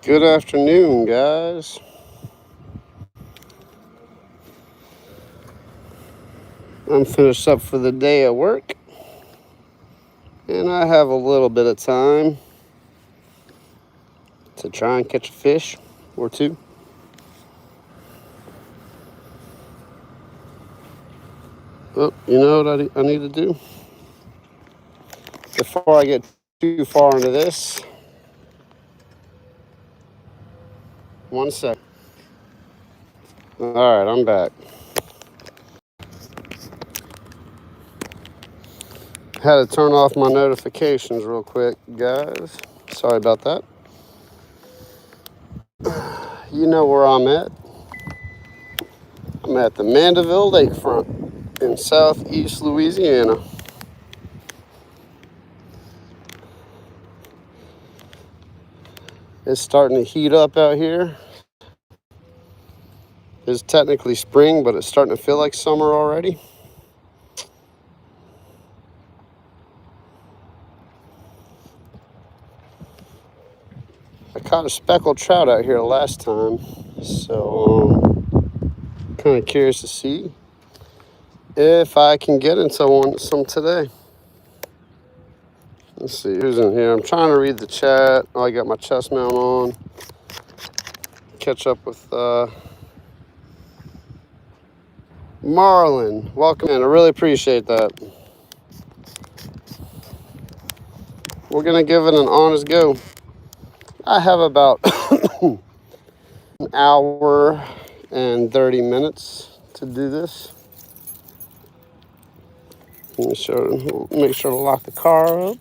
Good afternoon, guys. I'm finished up for the day at work, and I have a little bit of time to try and catch a fish or two. Oh, you know what I need to do? Before I get too far into this, 1 sec. All right, I'm back. Had to turn off my notifications real quick, guys. Sorry about that. You know where I'm at. I'm at the Mandeville Lakefront in southeast Louisiana. It's starting to heat up out here. It's technically spring, but it's starting to feel like summer already. I caught a speckled trout out here last time, so kind of curious to see if I can get into some today. Let's see who's in here. I'm trying to read the chat. Oh, I got my chest mount on. Catch up with Marlon. Welcome in. I really appreciate that. We're gonna give it an honest go. I have about an hour and 30 minutes to do this. Make sure to lock the car up.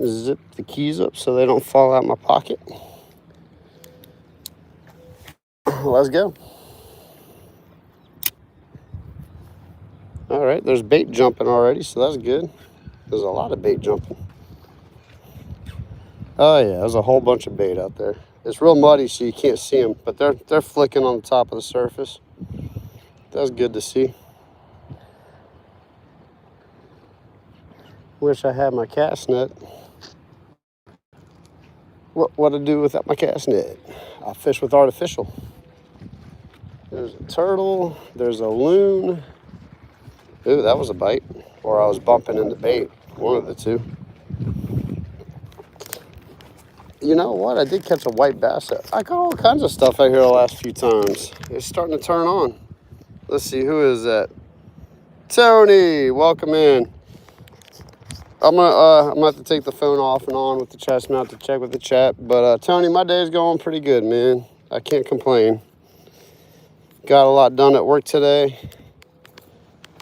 Zip the keys up so they don't fall out my pocket. Let's go. All right, there's bait jumping already, so that's good. There's a lot of bait jumping. Oh yeah, there's a whole bunch of bait out there. It's real muddy, so you can't see them, but they're flicking on the top of the surface. That's good to see. Wish I had my cast net. What to do without my cast net? I fish with artificial. There's a turtle. There's a loon. Ooh, that was a bite. Or I was bumping into bait. One of the two. You know what? I did catch a white bass. I caught all kinds of stuff out here the last few times. It's starting to turn on. Let's see, who is that? Tony, welcome in. I'm gonna have to take the phone off and on with the chest mount to check with the chat. But Tony, my day's going pretty good, man. I can't complain. Got a lot done at work today.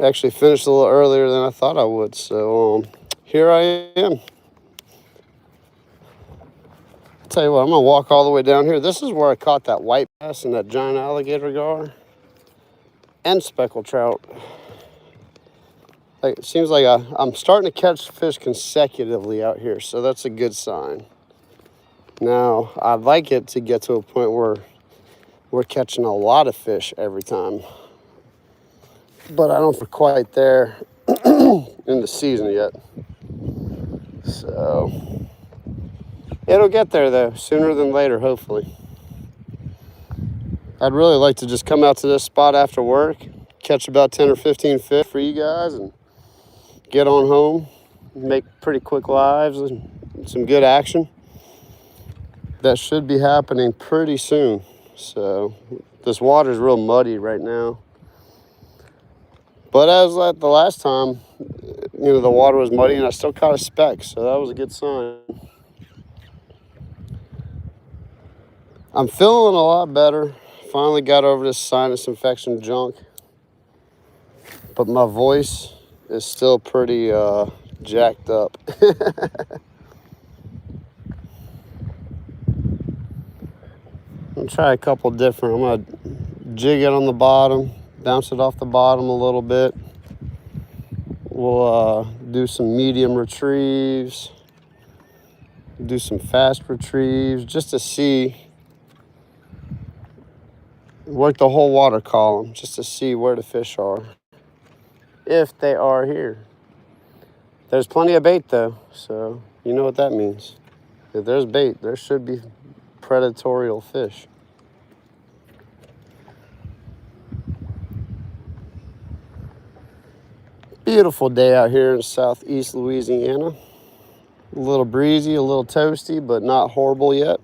Actually finished a little earlier than I thought I would. So here I am. Tell you what, I'm gonna walk all the way down here. This is where I caught that white bass and that giant alligator gar and speckled trout. It seems like I'm starting to catch fish consecutively out here, so that's a good sign. Now, I'd like it to get to a point where we're catching a lot of fish every time, but I don't think we're quite there in the season yet. So it'll get there though, sooner than later, hopefully. I'd really like to just come out to this spot after work, catch about 10 or 15 fish for you guys, and get on home, make pretty quick lives and some good action. That should be happening pretty soon. So this water's real muddy right now. But as like the last time, the water was muddy and I still caught a speck, so that was a good sign. I'm feeling a lot better. Finally got over this sinus infection junk. But my voice is still pretty jacked up. I'm gonna try a couple different. I'm gonna jig it on the bottom, bounce it off the bottom a little bit. We'll do some medium retrieves, do some fast retrieves, just to see, work the whole water column, just to see where the fish are, if they are here. There's plenty of bait though, so you know what that means. If there's bait, there should be predatorial fish. Beautiful day out here in southeast Louisiana. A little breezy, a little toasty, but not horrible yet.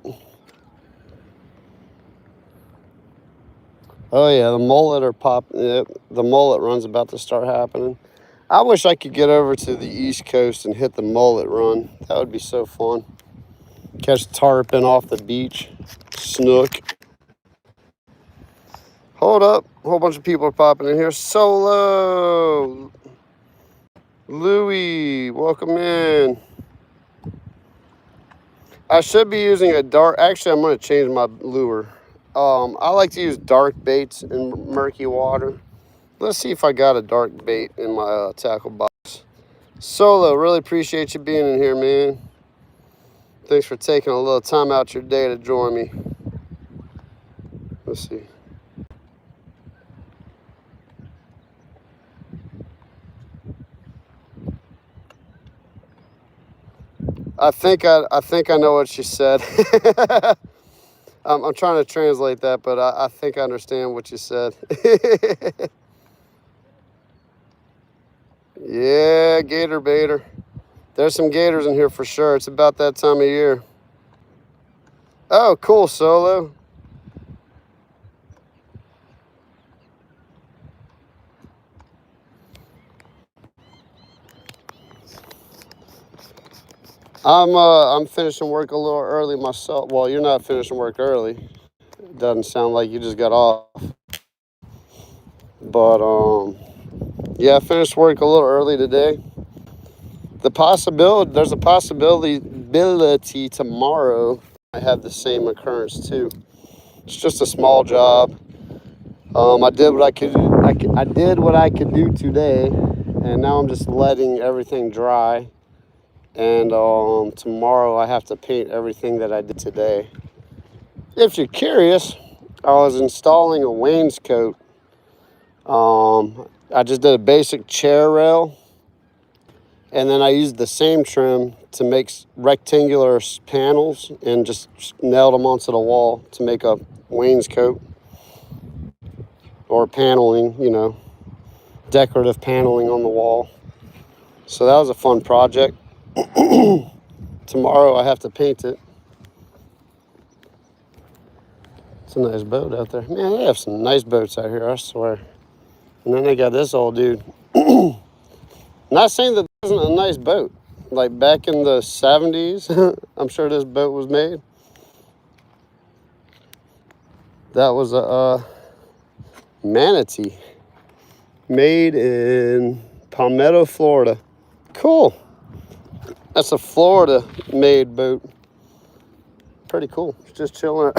Oh yeah, the mullet are popping. The mullet run's about to start happening. I wish I could get over to the East Coast and hit the mullet run. That would be so fun. Catch tarpon off the beach, snook. Hold up, a whole bunch of people are popping in here. Solo, Louie, welcome in. I should be using a dark, actually I'm gonna change my lure. I like to use dark baits in murky water. Let's see if I got a dark bait in my tackle box. Solo, really appreciate you being in here, man. Thanks for taking a little time out your day to join me. Let's see. I think I know what she said. I'm trying to translate that, but I think I understand what you said. Yeah, gator baiter. There's some gators in here for sure. It's about that time of year. Oh, cool, Solo. I'm finishing work a little early myself. Well, you're not finishing work early. It doesn't sound like you just got off. But yeah, I finished work a little early today. There's a possibility tomorrow I have the same occurrence too. It's just a small job. I did what I could. I did what I could do today, and now I'm just letting everything dry. And tomorrow I have to paint everything that I did today. If you're curious, I was installing a wainscot. I just did a basic chair rail, and then I used the same trim to make rectangular panels and just nailed them onto the wall to make a wainscot or paneling, you know, decorative paneling on the wall. So that was a fun project. Tomorrow I have to paint it. It's a nice boat out there. Man, they have some nice boats out here, I swear. And then they got this old dude. Not saying that this isn't a nice boat. Like back in the 70s, I'm sure this boat was made. That was a manatee. Made in Palmetto, Florida. Cool. That's a Florida-made boat. Pretty cool. Just chilling.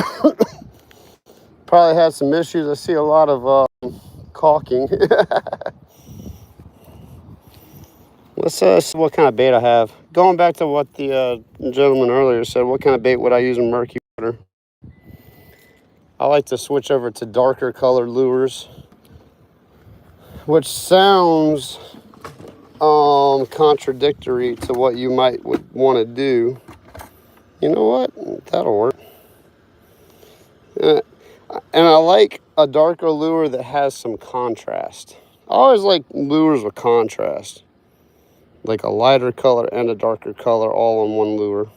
Probably had some issues. I see a lot of caulking. Let's see what kind of bait I have. Going back to what the gentleman earlier said, what kind of bait would I use in murky water? I like to switch over to darker colored lures, which sounds contradictory to what you might would want to do. You know what? That'll work. And I like a darker lure that has some contrast. I always like lures with contrast, like a lighter color and a darker color all on one lure.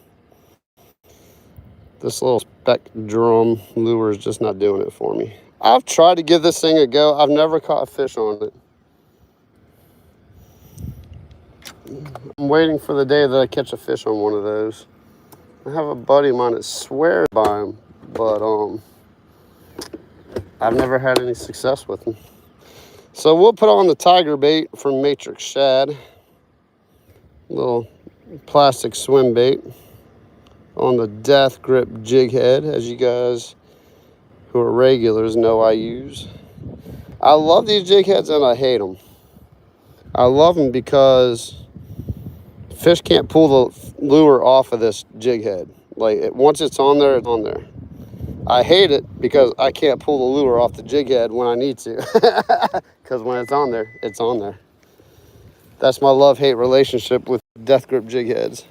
This little speckled lure is just not doing it for me. I've tried to give this thing a go. I've never caught a fish on it. I'm waiting for the day that I catch a fish on one of those. I have a buddy of mine that swears by him, but I've never had any success with him. So we'll put on the tiger bait from Matrix Shad. Little plastic swim bait on the Death Grip jig head, as you guys who are regulars know I use. I love these jig heads and I hate them. I love them because fish can't pull the lure off of this jig head. Like, once it's on there, it's on there. I hate it because I can't pull the lure off the jig head when I need to. Because when it's on there, it's on there. That's my love-hate relationship with Death Grip jig heads.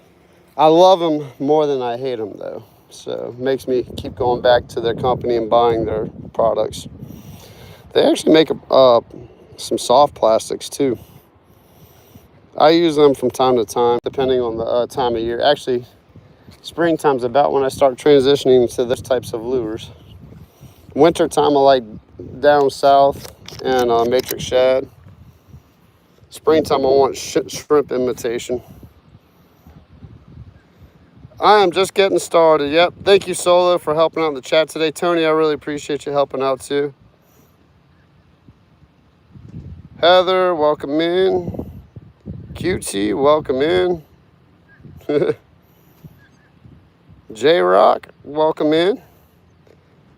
I love them more than I hate them, though. So it makes me keep going back to their company and buying their products. They actually make some soft plastics too. I use them from time to time, depending on the time of year. Actually, springtime's about when I start transitioning to those types of lures. Wintertime, I like down south and matrix shad. Springtime, I want shrimp imitation. I am just getting started. Yep. Thank you, Solo, for helping out in the chat today. Tony, I really appreciate you helping out too. Heather, welcome in. Cutesy, welcome in. J-Rock, welcome in.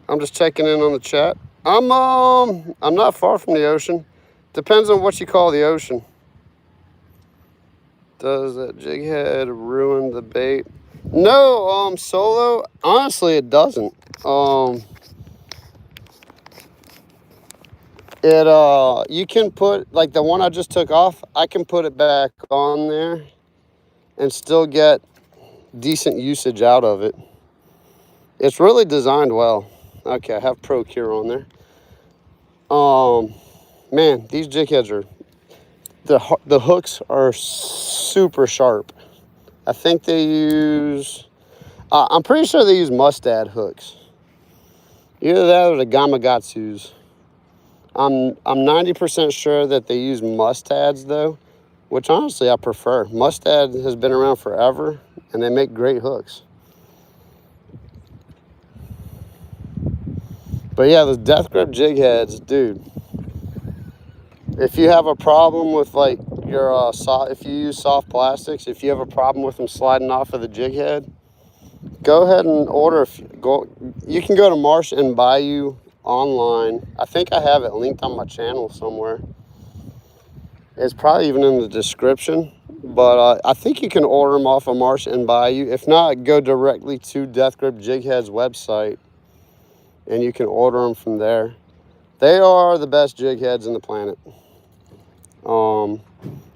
I'm just checking in on the chat. I'm not far from the ocean. Depends on what you call the ocean. Does that jig head ruin the bait? No, Solo, honestly it doesn't. You can put, like the one I just took off, I can put it back on there and still get decent usage out of it. It's really designed well. Okay, I have Pro Cure on there. Man, these jig heads are, the hooks are super sharp. I think they use, I'm pretty sure they use Mustad hooks. Either that or the Gamakatsus. I'm 90% sure that they use Mustads though, which honestly I prefer. Mustad has been around forever and they make great hooks. But yeah, the death grip jig heads, dude. If you have a problem with like your if you use soft plastics, if you have a problem with them sliding off of the jig head, go ahead and order. You can go to Marsh and Bayou online. I think I have it linked on my channel somewhere. It's probably even in the description, but I think you can order them off of Marsh and Bayou. If not, go directly to Death Grip Jig Head's website and you can order them from there. They are the best jig heads in the planet.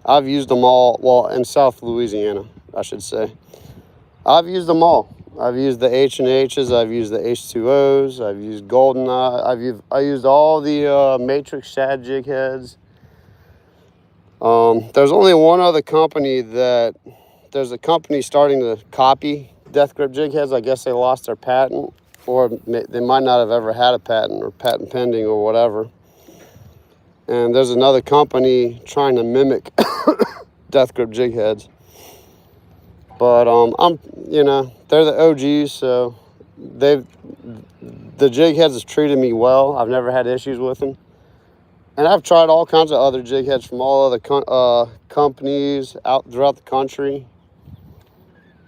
I've used them all, well, in South Louisiana, I should say. I've used them all. I've used the H&H's, I've used the H2O's, I've used Goldeneye, I used all the Matrix Shad jig heads. There's only one other company there's a company starting to copy Death Grip jig heads. I guess they lost their patent, or they might not have ever had a patent or patent pending or whatever. And there's another company trying to mimic Death Grip jig heads. But they're the OGs, so the jig heads has treated me well. I've never had issues with them. And I've tried all kinds of other jig heads from all other companies out throughout the country.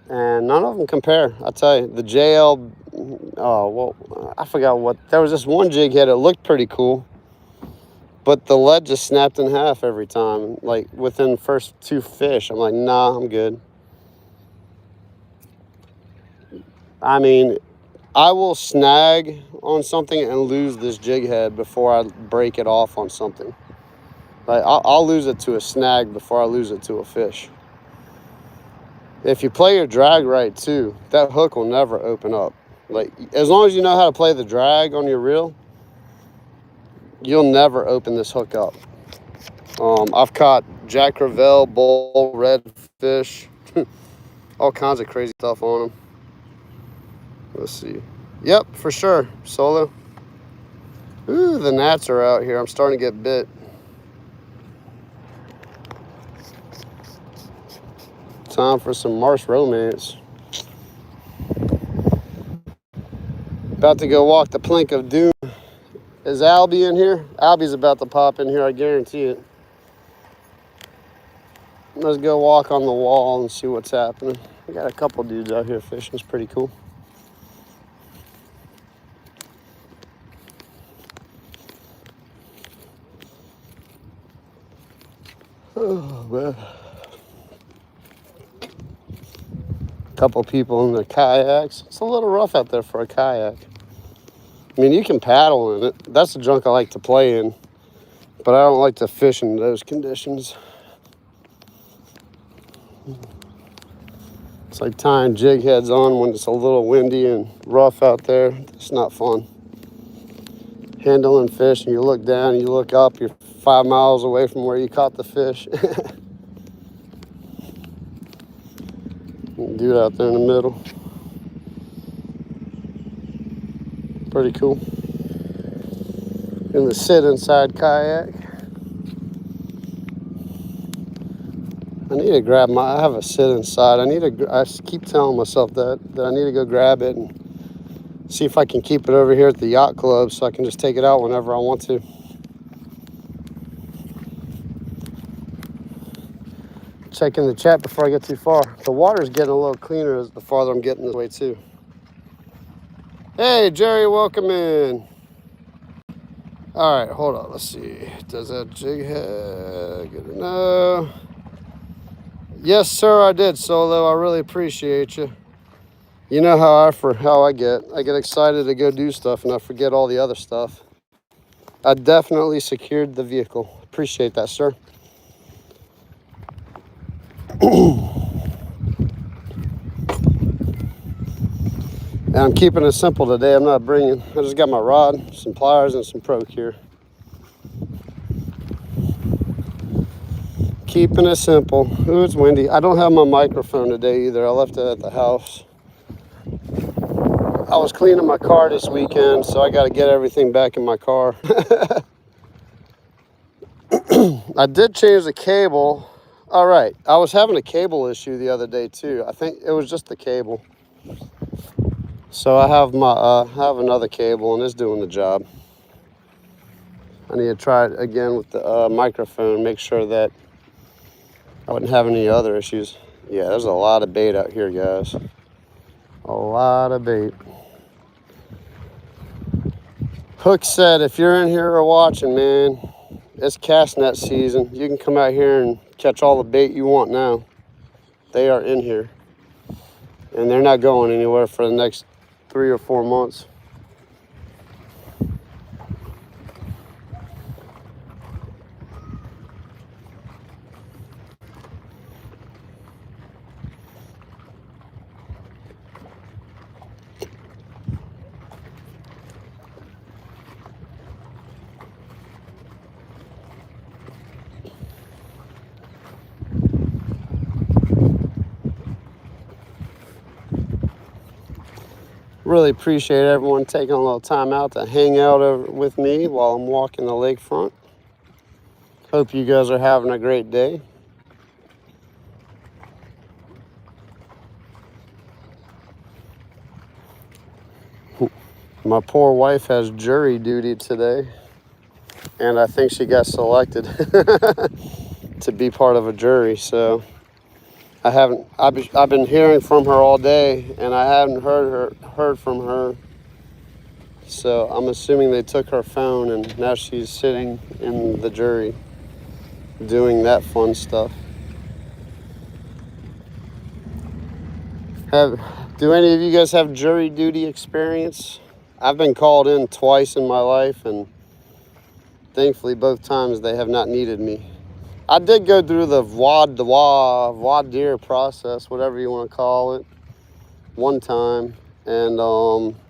And none of them compare. I tell you, the JL, I forgot what, there was this one jig head, it looked pretty cool. But the lead just snapped in half every time, like within the first 2 fish. I'm like, nah, I'm good. I mean, I will snag on something and lose this jig head before I break it off on something. Like, I'll lose it to a snag before I lose it to a fish. If you play your drag right too, that hook will never open up. Like, as long as you know how to play the drag on your reel, you'll never open this hook up. I've caught Jack Crevalle, bull, redfish, all kinds of crazy stuff on them. Let's see. Yep, for sure, Solo. Ooh, the gnats are out here. I'm starting to get bit. Time for some Marsh romance. About to go walk the plank of doom. Is Albie in here? Albie's about to pop in here, I guarantee it. Let's go walk on the wall and see what's happening. We got a couple dudes out here fishing. It's pretty cool. Oh, man. Couple people in their kayaks. It's a little rough out there for a kayak. I mean, you can paddle in it. That's the junk I like to play in. But I don't like to fish in those conditions. It's like tying jig heads on when it's a little windy and rough out there. It's not fun. Handling fish and you look down and you look up, you're 5 miles away from where you caught the fish. Dude out there in the middle. Pretty cool. In the sit inside kayak. I need to grab I have a sit inside. I keep telling myself that I need to go grab it and see if I can keep it over here at the yacht club so I can just take it out whenever I want to. Checking the chat before I get too far. The water's getting a little cleaner the farther I'm getting this way too. Hey Jerry, welcome in. All right, hold on, let's see. Does that jig head? Good to know. Yes, sir, I did, Solo. I really appreciate you. You know how I get. I get excited to go do stuff and I forget all the other stuff. I definitely secured the vehicle. Appreciate that, sir. And I'm keeping it simple today. I just got my rod, some pliers, and some pro cure. Keeping it simple. Ooh, it's windy. I don't have my microphone today either. I left it at the house. I was cleaning my car this weekend, so I got to get everything back in my car. I did change the cable. All right, I was having a cable issue the other day too. I think it was just the cable. So I have have another cable and it's doing the job. I need to try it again with the microphone, make sure that I wouldn't have any other issues. Yeah, there's a lot of bait out here, guys. A lot of bait. Hook said, if you're in here or watching, man, it's cast net season. You can come out here and catch all the bait you want now. They are in here. And they're not going anywhere for the next 3 or 4 months. Really appreciate everyone taking a little time out to hang out with me while I'm walking the lakefront. Hope you guys are having a great day. My poor wife has jury duty today, and I think she got selected to be part of a jury, so I've been hearing from her all day, and I haven't heard from her. So I'm assuming they took her phone, and now she's sitting in the jury doing that fun stuff. Do any of you guys have jury duty experience? I've been called in twice in my life, and thankfully both times they have not needed me. I did go through the voir dire process, whatever you want to call it, one time. And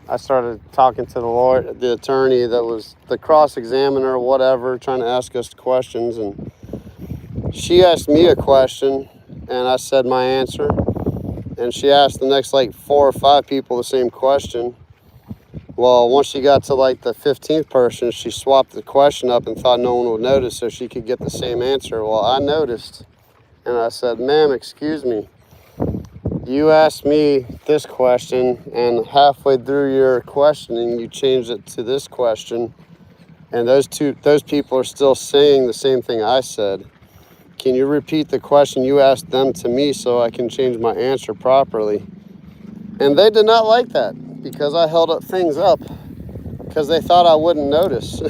I started talking to the attorney that was the cross-examiner or whatever, trying to ask us questions. And she asked me a question, and I said my answer. And she asked the next, 4 or 5 people the same question. Well, once she got to the 15th person, she swapped the question up and thought no one would notice so she could get the same answer. Well, I noticed, and I said, ma'am, excuse me. You asked me this question, and halfway through your questioning, you changed it to this question, and those people are still saying the same thing I said. Can you repeat the question you asked them to me so I can change my answer properly? And they did not like that, because I held up things up because they thought I wouldn't notice.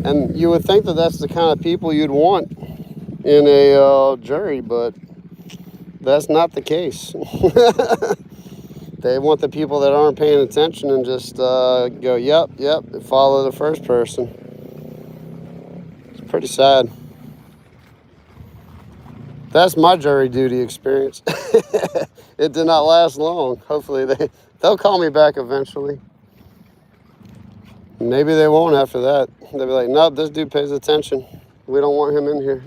And you would think that that's the kind of people you'd want in a jury, but that's not the case. They want the people that aren't paying attention and just go, yep, follow the first person. It's pretty sad. That's my jury duty experience. It did not last long. Hopefully they'll call me back eventually. Maybe they won't after that. They'll be like, nope, this dude pays attention. We don't want him in here.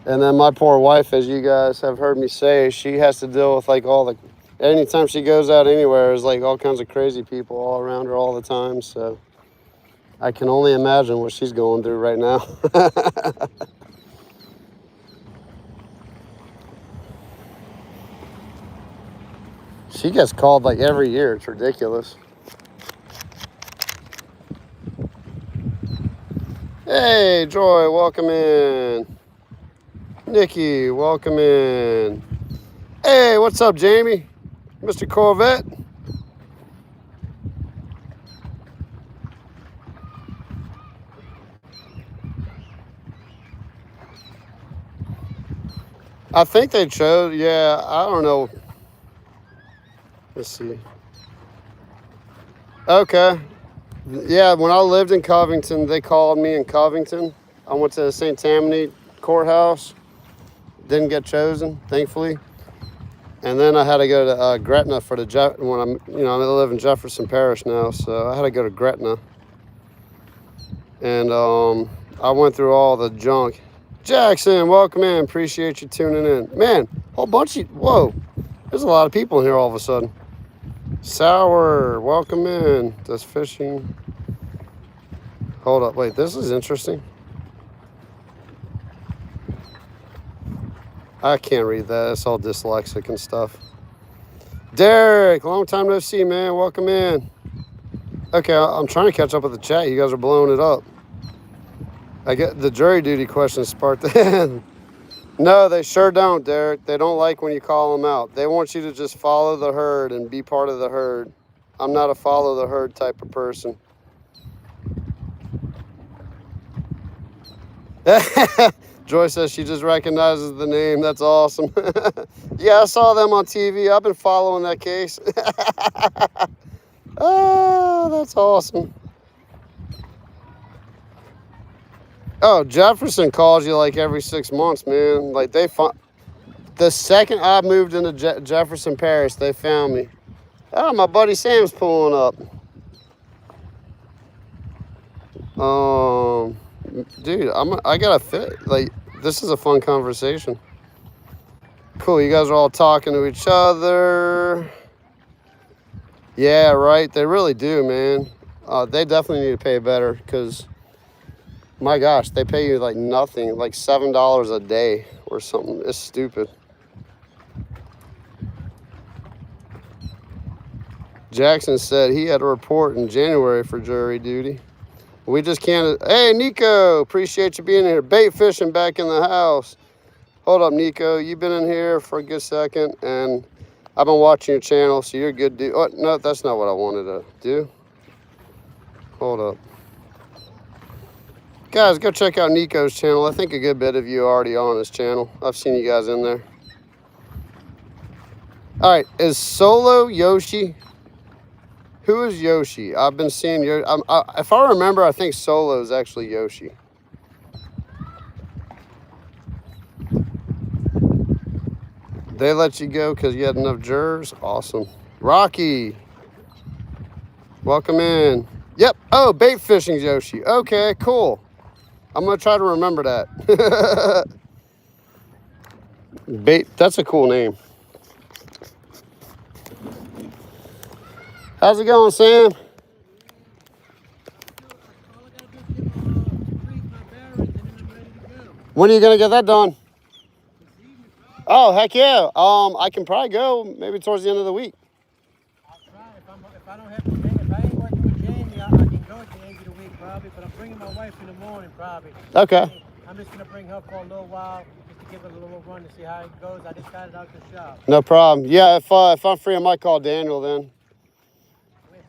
And then my poor wife, as you guys have heard me say, she has to deal with like anytime she goes out anywhere, there's like all kinds of crazy people all around her all the time. So I can only imagine what she's going through right now. She gets called like every year. It's ridiculous. Hey, Joy, welcome in. Nikki, welcome in. Hey, what's up, Jamie? Mr. Corvette. I think they chose, yeah, I don't know. Let's see. Okay. Yeah, when I lived in Covington, they called me in Covington. I went to the St. Tammany courthouse. Didn't get chosen, thankfully. And then I had to go to Gretna for when I live in Jefferson Parish now, so I had to go to Gretna. And I went through all the junk. Jackson, welcome in. Appreciate you tuning in. Man, whole bunch of, whoa, there's a lot of people in here all of a sudden. Sour, welcome in. Does fishing. Hold up, wait, this is interesting. I can't read that. It's all dyslexic and stuff. Derek, long time no see, man. Welcome in. Okay, I'm trying to catch up with the chat. You guys are blowing it up. I get the jury duty questions sparked the No, they sure don't, Derek. They don't like when you call them out. They want you to just follow the herd and be part of the herd. I'm not a follow the herd type of person. Joy says she just recognizes the name. That's awesome. Yeah, I saw them on TV. I've been following that case. Oh, that's awesome. Oh, Jefferson calls you like every 6 months, man. Like the second I moved into Jefferson Parish, they found me. Oh, my buddy Sam's pulling up. Dude, I gotta fit. Like, this is a fun conversation. Cool, you guys are all talking to each other. Yeah, right. They really do, man. They definitely need to pay better because, my gosh, they pay you like nothing, like $7 a day or something. It's stupid. Jackson said he had a report in January for jury duty. We just can't. Hey, Nico, appreciate you being here. Bait fishing back in the house. Hold up, Nico. You've been in here for a good second, and I've been watching your channel, so you're good, dude. Oh, no, that's not what I wanted to do. Hold up. Guys, go check out Nico's channel. I think a good bit of you are already on his channel. I've seen you guys in there. All right, is Solo Yoshi? Who is Yoshi? I've been seeing Yoshi. If I remember, I think Solo is actually Yoshi. They let you go because you had enough jurors? Awesome. Rocky, welcome in. Yep. Oh, bait fishing's Yoshi. Okay, cool. I'm going to try to remember that. Bait, that's a cool name. How's it going, Sam? When are you going to get that done? Oh, heck yeah. I can probably go maybe towards the end of the week. I'll try. If I don't have to, if I ain't working with Jamie, I can go at the end of the week probably, but I'm bringing my wife in the morning probably. Okay. I'm just going to bring her for a little while, just to give her a little run to see how it goes. I just got it out the shop. No problem. Yeah, if I'm free, I might call Daniel then. When,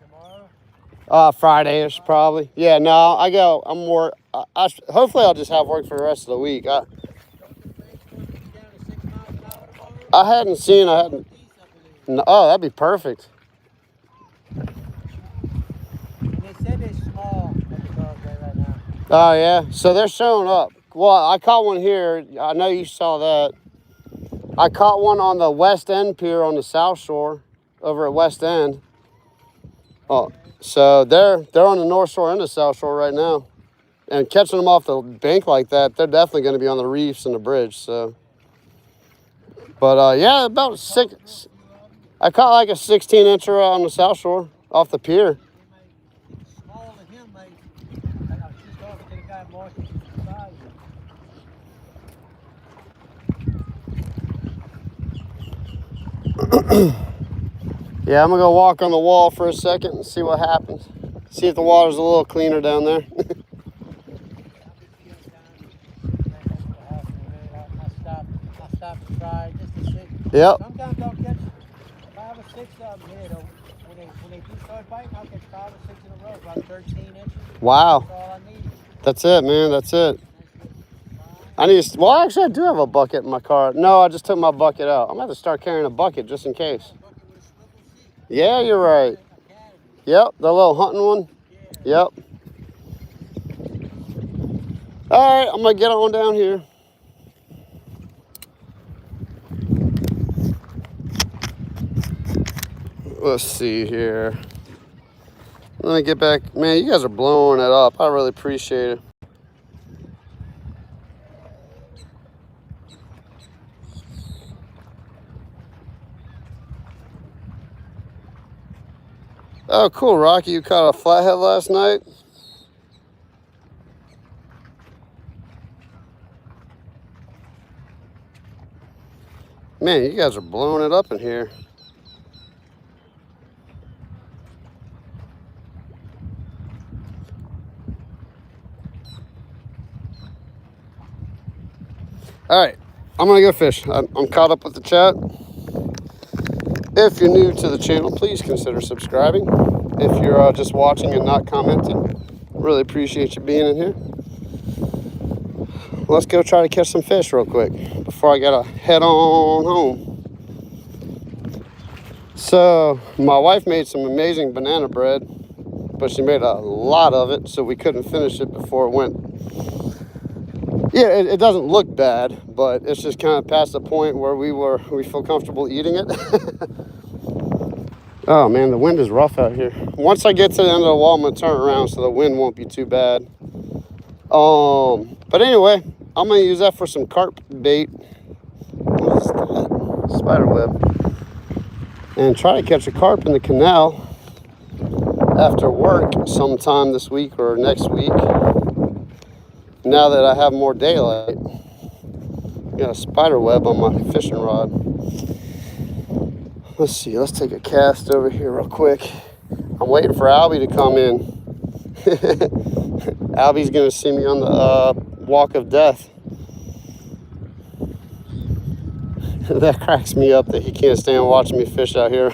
tomorrow? Friday-ish probably. Yeah, no, I go. I'm more. Hopefully, I'll just have work for the rest of the week. I hadn't seen. No, oh, that'd be perfect. And they said they're small at the dog right now. Oh, yeah. So they're showing up. Well, I caught one here. I know you saw that. I caught one on the West End Pier on the South Shore over at West End. Oh, so they're on the North Shore and the South Shore right now. And catching them off the bank like that, they're definitely going to be on the reefs and the bridge. So, but yeah, about six. I caught like a 16-incher on the South Shore off the pier. Smaller than him, mate. I was just talking to the guy Marsh beside you. Yeah, I'm going to go walk on the wall for a second and see what happens. See if the water's a little cleaner down there. I stopped to try just to see. Yep. Sometimes I'll catch 5 or 6 of them here, though. When they do start biting, I'll catch 5 or 6 in a row, about 13 inches. Wow. That's all I need. That's it, man. That's it. I need to, well, actually, I do have a bucket in my car. No, I just took my bucket out. I'm going to have to start carrying a bucket just in case. Yeah, you're right. Yep, the little hunting one. Yep. All right, I'm going to get on down here. Let's see here. Let me get back. Man, you guys are blowing it up. I really appreciate it. Oh, cool, Rocky. You caught a flathead last night? Man, you guys are blowing it up in here. All right, I'm gonna go fish. I'm caught up with the chat. If you're new to the channel, please consider subscribing. If you're just watching and not commenting, really appreciate you being in here. Let's go try to catch some fish real quick before I gotta head on home. So my wife made some amazing banana bread, but she made a lot of it, so we couldn't finish it before it went. Yeah, it doesn't look bad, but it's just kind of past the point where we feel comfortable eating it. Oh man, the wind is rough out here. Once I get to the end of the wall, I'm gonna turn around so the wind won't be too bad. But anyway, I'm gonna use that for some carp bait. What is that? Spider web. And try to catch a carp in the canal after work sometime this week or next week. Now that I have more daylight. Got a spider web on my fishing rod. Let's see, let's take a cast over here real quick. I'm waiting for Albie to come in. Albie's gonna see me on the walk of death. That cracks me up that he can't stand watching me fish out here.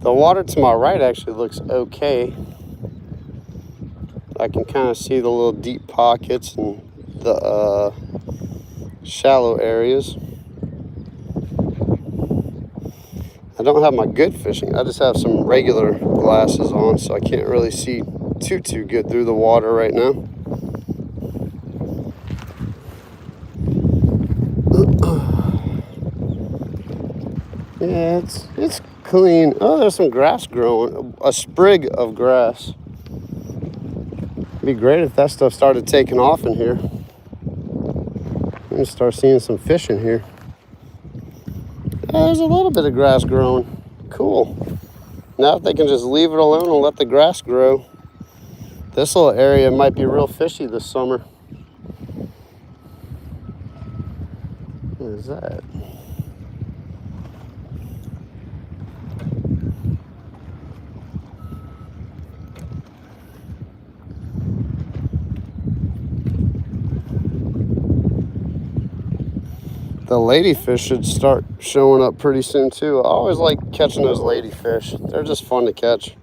The water to my right actually looks okay. I can kind of see the little deep pockets and the shallow areas. I don't have my good fishing. I just have some regular glasses on, so I can't really see too good through the water right now. Yeah, it's clean. Oh, there's some grass growing. A sprig of grass. It'd be great if that stuff started taking off in here. I'm gonna start seeing some fish in here. There's a little bit of grass growing. Cool. Now if they can just leave it alone and let the grass grow, this little area might be real fishy this summer. What is that? The ladyfish should start showing up pretty soon too. I always like catching those ladyfish. They're just fun to catch.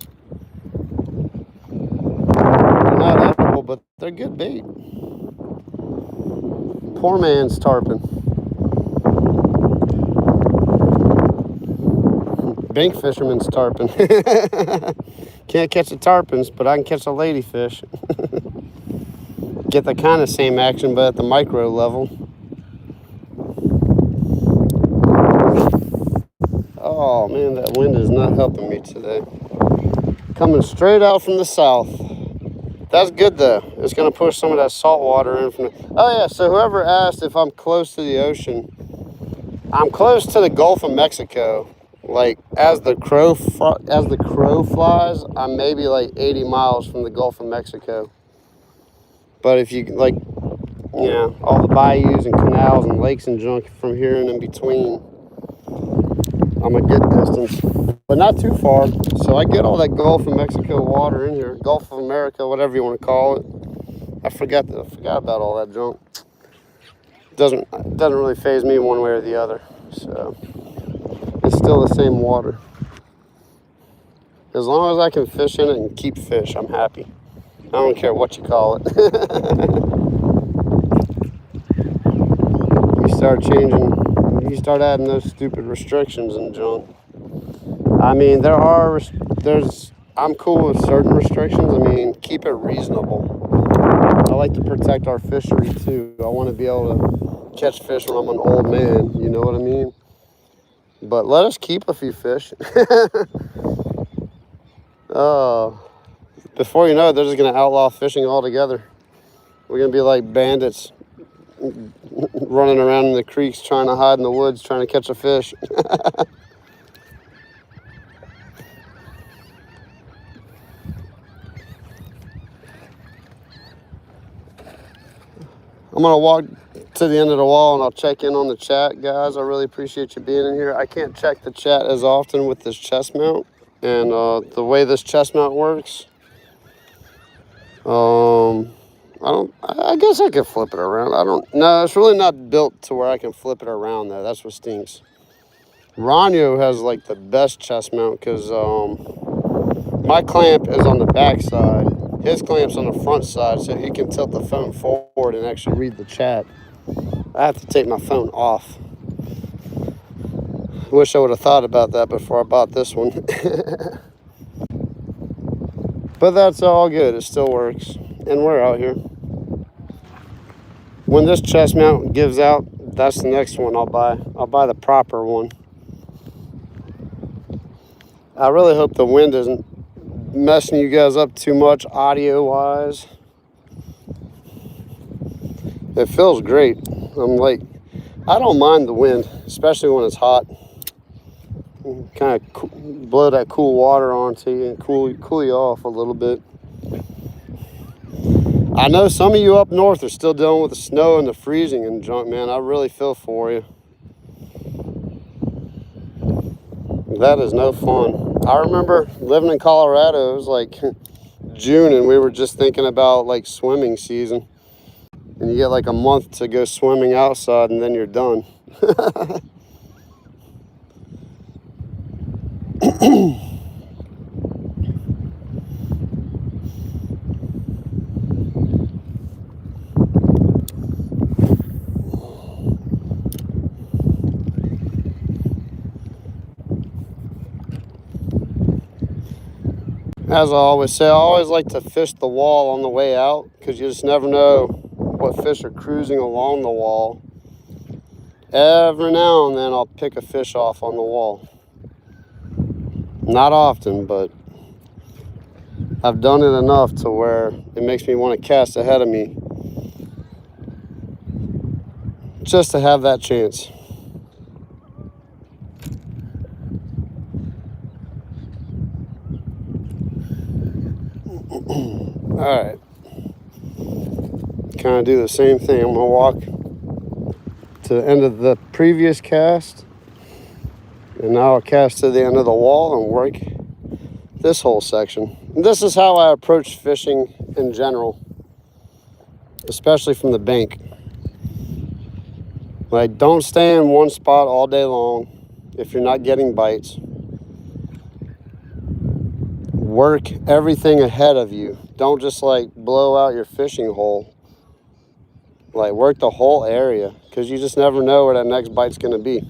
They're not edible, but they're good bait. Poor man's tarpon. bank fisherman's tarpon. Can't catch the tarpons, but I can catch a ladyfish. Get the kind of same action, but at the micro level. Oh man, that wind is not helping me today. Coming straight out from the south. That's good though. It's gonna push some of that salt water in from the... Oh yeah, so whoever asked if I'm close to the ocean, I'm close to the Gulf of Mexico. Like as the crow flies, I'm maybe like 80 miles from the Gulf of Mexico. But if you like, all the bayous and canals and lakes and junk from here and in between, I'm a good distance, but not too far. So I get all that Gulf of Mexico water in here, Gulf of America, whatever you want to call it. I forgot about all that junk. Doesn't really faze me one way or the other. So it's still the same water. As long as I can fish in it and keep fish, I'm happy. I don't care what you call it. You start adding those stupid restrictions and junk. I mean, I'm cool with certain restrictions. I mean, keep it reasonable. I like to protect our fishery too. I want to be able to catch fish when I'm an old man, you know what I mean? But let us keep a few fish. Before you know it, they're just going to outlaw fishing altogether. We're going to be like bandits running around in the creeks trying to hide in the woods, trying to catch a fish. I'm going to walk to the end of the wall and I'll check in on the chat, guys. I really appreciate you being in here. I can't check the chat as often with this chest mount. And the way this chest mount works, I guess I could flip it around. No, it's really not built to where I can flip it around though. That's what stinks. Ranyo has like the best chest mount because my clamp is on the back side. His clamp's on the front side, so he can tilt the phone forward and actually read the chat. I have to take my phone off. Wish I would have thought about that before I bought this one. But that's all good. It still works. And we're out here. When this chest mount gives out, that's the next one I'll buy. I'll buy the proper one. I really hope the wind isn't messing you guys up too much audio-wise. It feels great. I don't mind the wind, especially when it's hot. Kind of blow that cool water onto you and cool you off a little bit. I know some of you up north are still dealing with the snow and the freezing and junk, man. I really feel for you. That is no fun. I remember living in Colorado. It was like June and we were just thinking about like swimming season. And you get like a month to go swimming outside and then you're done. As I always say, I always like to fish the wall on the way out because you just never know what fish are cruising along the wall. Every now and then I'll pick a fish off on the wall. Not often, but I've done it enough to where it makes me want to cast ahead of me just to have that chance. All right, kind of do the same thing. I'm gonna walk to the end of the previous cast, and now I'll cast to the end of the wall and work this whole section. And this is how I approach fishing in general, especially from the bank. Like, don't stay in one spot all day long if you're not getting bites. Work everything ahead of you. Don't just like blow out your fishing hole. Like, work the whole area because you just never know where that next bite's going to be.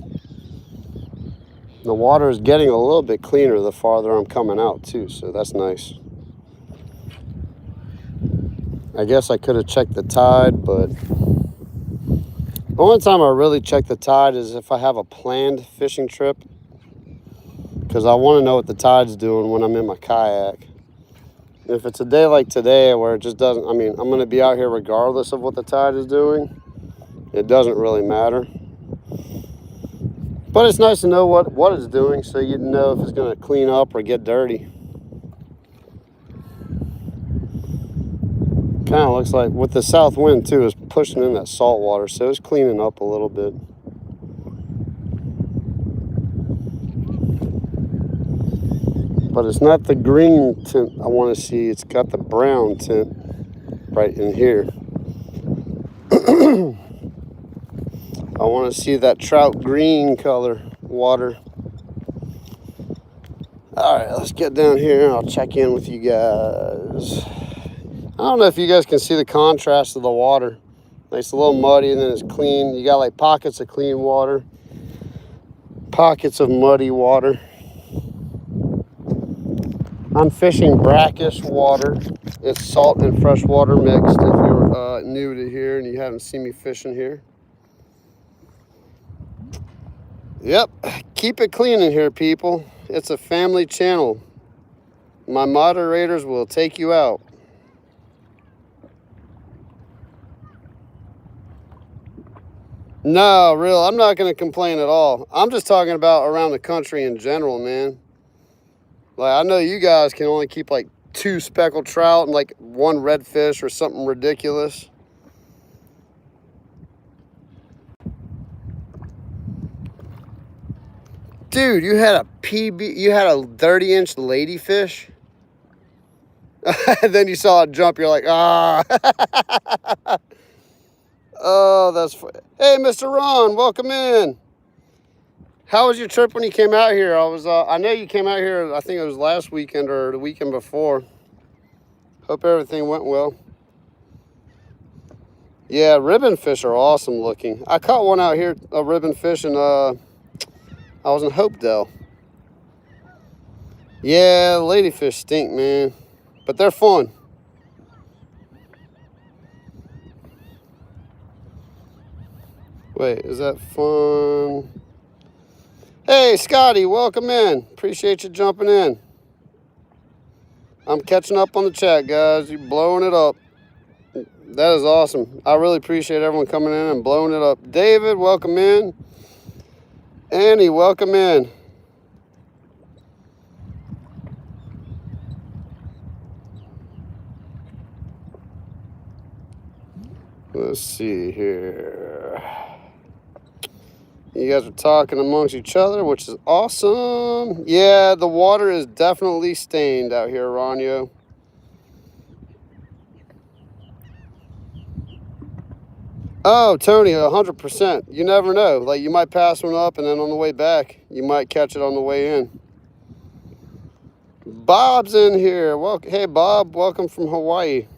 The water is getting a little bit cleaner the farther I'm coming out too, so that's nice. I guess I could have checked the tide, but the only time I really check the tide is if I have a planned fishing trip, because I want to know what the tide's doing when I'm in my kayak. If it's a day like today where it just doesn't, I mean, I'm going to be out here regardless of what the tide is doing. It doesn't really matter. But it's nice to know what it's doing so you know if it's going to clean up or get dirty. Kind of looks like with the south wind too is pushing in that salt water, so it's cleaning up a little bit. But it's not the green tint I want to see. It's got the brown tint right in here. I want to see that trout green color water. All right, let's get down here and I'll check in with you guys. I don't know if you guys can see the contrast of the water. Like it's a little muddy and then it's clean. You got like pockets of clean water, pockets of muddy water. I'm fishing brackish water. It's salt and fresh water mixed if you're new to here and you haven't seen me fishing here. Yep, keep it clean in here, people. It's a family channel. My moderators will take you out. No, real, I'm not going to complain at all. I'm just talking about around the country in general, man. Like, I know you guys can only keep like 2 speckled trout and like 1 redfish or something ridiculous. Dude, you had a PB, you had a 30-inch ladyfish? And then you saw it jump, you're like, ah. Oh, that's funny. Hey, Mr. Ron, welcome in. How was your trip when you came out here? I know you came out here, I think it was last weekend or the weekend before. Hope everything went well. Yeah, ribbon fish are awesome looking. I caught one out here, a ribbon fish, and I was in Hopedale. Yeah, ladyfish stink, man. But they're fun. Wait, is that fun? Hey, Scotty, welcome in. Appreciate you jumping in. I'm catching up on the chat, guys. You're blowing it up. That is awesome. I really appreciate everyone coming in and blowing it up. David, welcome in. Annie, welcome in. Let's see here. You guys are talking amongst each other, which is awesome. Yeah, the water is definitely stained out here, Ronyo. Oh, Tony, 100%. You never know. Like, you might pass one up, and then on the way back, you might catch it on the way in. Bob's in here. Hey, Bob, welcome from Hawaii.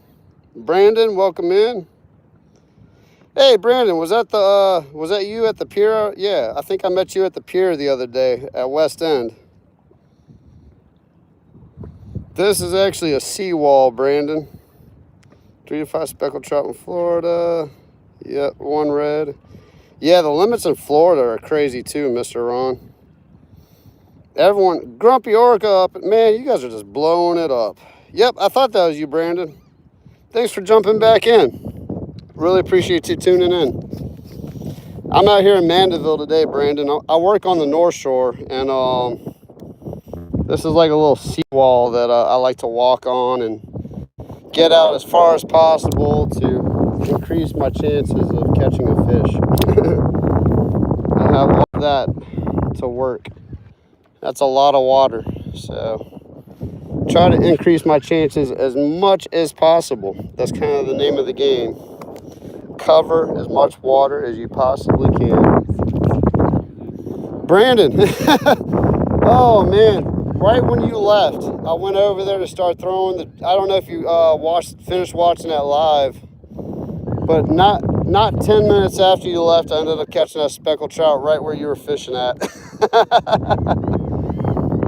Brandon, welcome in. Hey, Brandon, was that you at the pier? Yeah, I think I met you at the pier the other day at West End. This is actually a seawall, Brandon. 3 to 5 speckled trout in Florida. Yep, 1 red. Yeah, the limits in Florida are crazy too, Mr. Ron. Everyone, Grumpy Orca up. Man, you guys are just blowing it up. Yep, I thought that was you, Brandon. Thanks for jumping back in. Really appreciate you tuning in. I'm out here in Mandeville today, Brandon. I work on the North Shore, and this is like a little seawall that I like to walk on and get out as far as possible to increase my chances of catching a fish. I have all that to work. That's a lot of water, so try to increase my chances as much as possible. That's kind of the name of the game. Cover as much water as you possibly can. Brandon, oh man, right when you left, I went over there to start throwing I don't know if you finished watching that live, but not 10 minutes after you left, I ended up catching that speckled trout right where you were fishing at.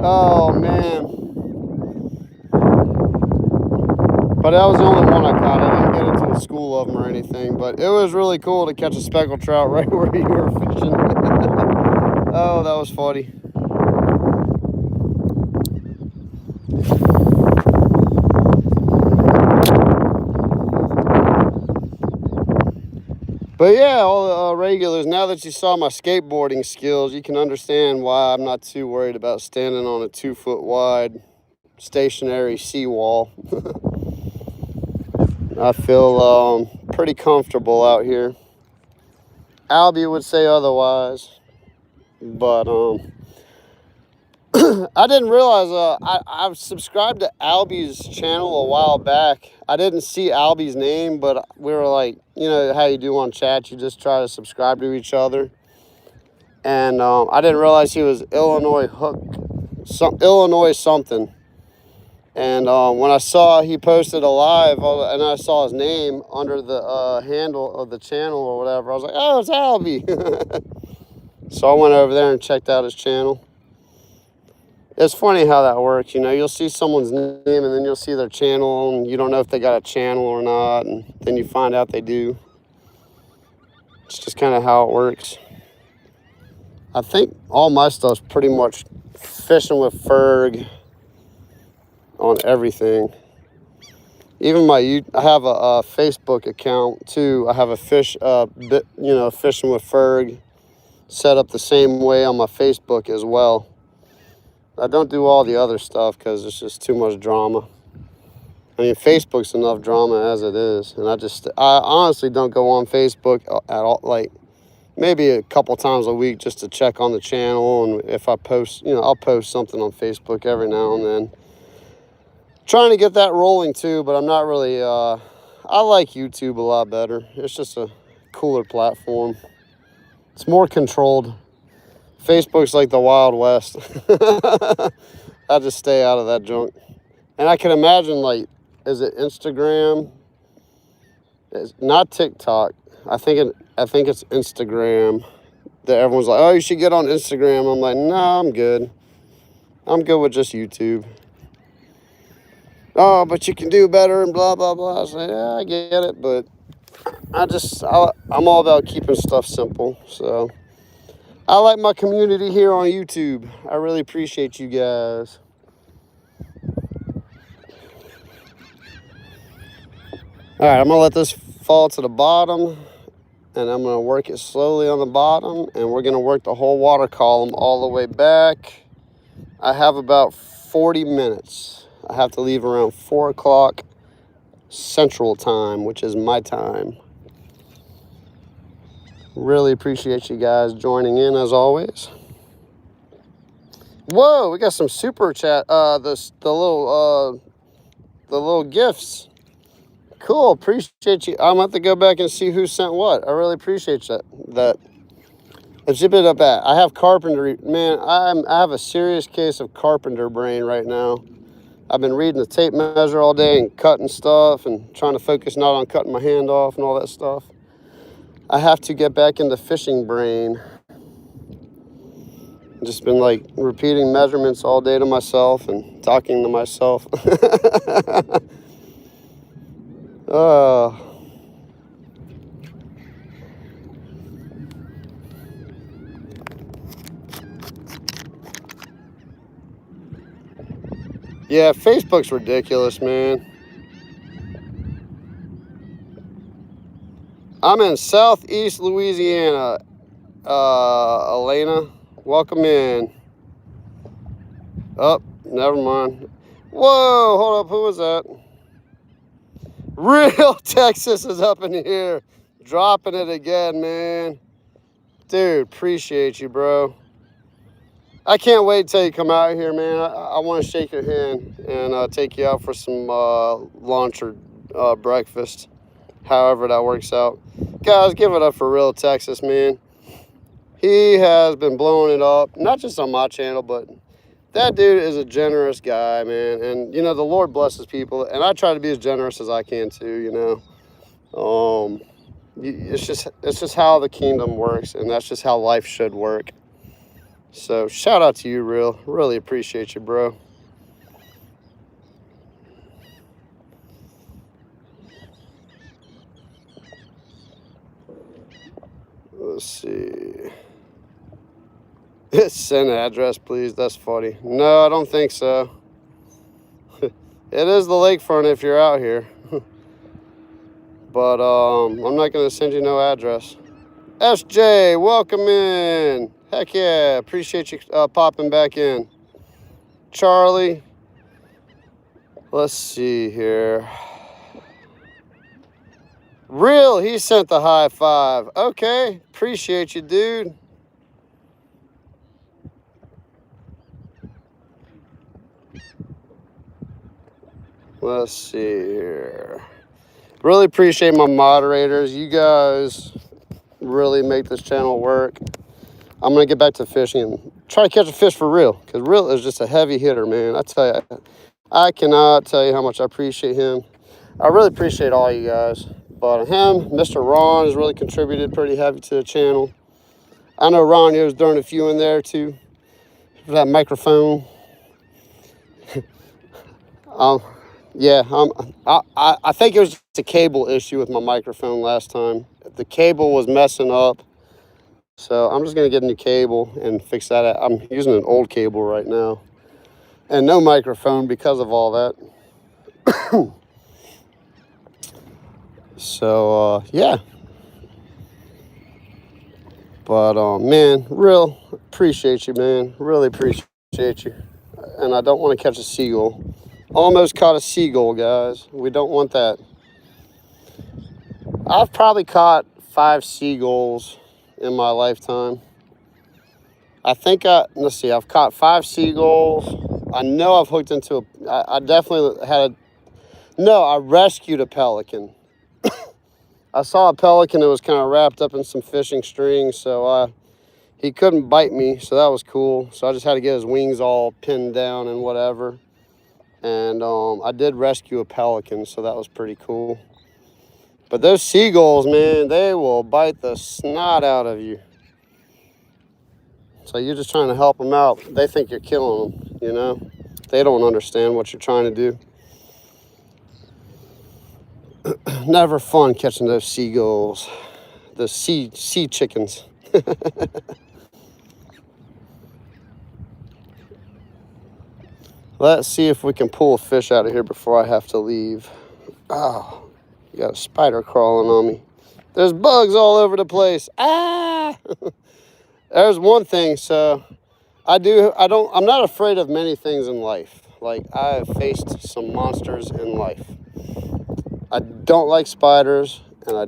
Oh, man. But that was the only one I caught. I didn't get into the school of them or anything. But it was really cool to catch a speckled trout right where you were fishing. Oh, that was funny. But yeah, all the regulars, now that you saw my skateboarding skills, you can understand why I'm not too worried about standing on a 2-foot wide stationary seawall. I feel pretty comfortable out here. Albie would say otherwise, but I didn't realize I subscribed to Albie's channel a while back. I didn't see Albie's name, but we were like, you know how you do on chat, you just try to subscribe to each other. And I didn't realize he was Illinois Illinois something. And when I saw he posted a live and I saw his name under the handle of the channel or whatever, I was like, oh, it's Albie. So I went over there and checked out his channel. It's funny how that works, you know. You'll see someone's name and then you'll see their channel and you don't know if they got a channel or not, and then you find out they do. It's just kind of how it works. I think all my stuff's pretty much fishing with Ferg on everything. Even I have a Facebook account too. I have a fishing with Ferg set up the same way on my Facebook as well. I don't do all the other stuff because it's just too much drama. I mean, Facebook's enough drama as it is. And I honestly don't go on Facebook at all. Like, maybe a couple times a week just to check on the channel. And if I post, I'll post something on Facebook every now and then. Trying to get that rolling too, but I'm not really, I like YouTube a lot better. It's just a cooler platform. It's more controlled. Facebook's like the Wild West. I just stay out of that junk. And I can imagine, like, is it Instagram? It's not TikTok. I think it's Instagram. That everyone's like, oh, you should get on Instagram. I'm like, no, I'm good. I'm good with just YouTube. Oh, but you can do better and blah, blah, blah. I was like, yeah, I get it, but I'm all about keeping stuff simple, so. I like my community here on YouTube. I really appreciate you guys. All right, I'm gonna let this fall to the bottom and I'm gonna work it slowly on the bottom and we're gonna work the whole water column all the way back. I have about 40 minutes. I have to leave around 4 o'clock Central Time, which is my time. Really appreciate you guys joining in as always. Whoa, we got some super chat. The little gifts. Cool, appreciate you. I'm gonna have to go back and see who sent what. I really appreciate that. Let's zip it up at. I have carpentry. Man, I have a serious case of carpenter brain right now. I've been reading the tape measure all day and cutting stuff and trying to focus not on cutting my hand off and all that stuff. I have to get back into fishing brain. I've just been like repeating measurements all day to myself and talking to myself. Yeah, Facebook's ridiculous, man. I'm in Southeast Louisiana. Elena, welcome in. Oh, never mind. Whoa, hold up, who was that? Real Texas is up in here. Dropping it again, man. Dude, appreciate you, bro. I can't wait till you come out here, man. I want to shake your hand and take you out for some lunch or breakfast. However that works out. Guys, give it up for Real Texas, man. He has been blowing it up, not just on my channel, but that dude is a generous guy, man. And, the Lord blesses people, and I try to be as generous as I can, too, It's just how the kingdom works, and that's just how life should work. So shout out to you, Real. Really appreciate you, bro. Let's see. Send an address, please. That's funny. No, I don't think so. It is the lakefront if you're out here. But I'm not going to send you no address. SJ, welcome in. Heck yeah. Appreciate you popping back in. Charlie. Let's see here. Real, he sent the high five. Okay. Appreciate you, dude. Let's see here. Really appreciate my moderators. You guys really make this channel work. I'm going to get back to fishing and try to catch a fish for Real, because Real is just a heavy hitter, man. I tell you, I cannot tell you how much I appreciate him. I really appreciate all you guys. But him, Mr. Ron, has really contributed pretty heavy to the channel. I know Ron was throwing a few in there too for that microphone. Yeah, I think it was just a cable issue with my microphone last time. The cable was messing up, so I'm just gonna get a new cable and fix that. I'm using an old cable right now, and no microphone because of all that. So yeah, but man, Real appreciate you, man. Really appreciate you, and I don't want to catch a seagull. Almost caught a seagull, guys. We don't want that. I've probably caught 5 seagulls in my lifetime. I think let's see, I've caught 5 seagulls. I know I've hooked into I definitely had I rescued a pelican. I saw a pelican that was kind of wrapped up in some fishing strings, so he couldn't bite me, so that was cool. So I just had to get his wings all pinned down and whatever. And I did rescue a pelican, so that was pretty cool. But those seagulls, man, they will bite the snot out of you. So you're just trying to help them out. They think you're killing them, you know? They don't understand what you're trying to do. Never fun catching those seagulls. The sea chickens. Let's see if we can pull a fish out of here before I have to leave. Oh, you got a spider crawling on me. There's bugs all over the place. Ah! There's one thing, so I'm not afraid of many things in life. Like, I have faced some monsters in life. I don't like spiders, and I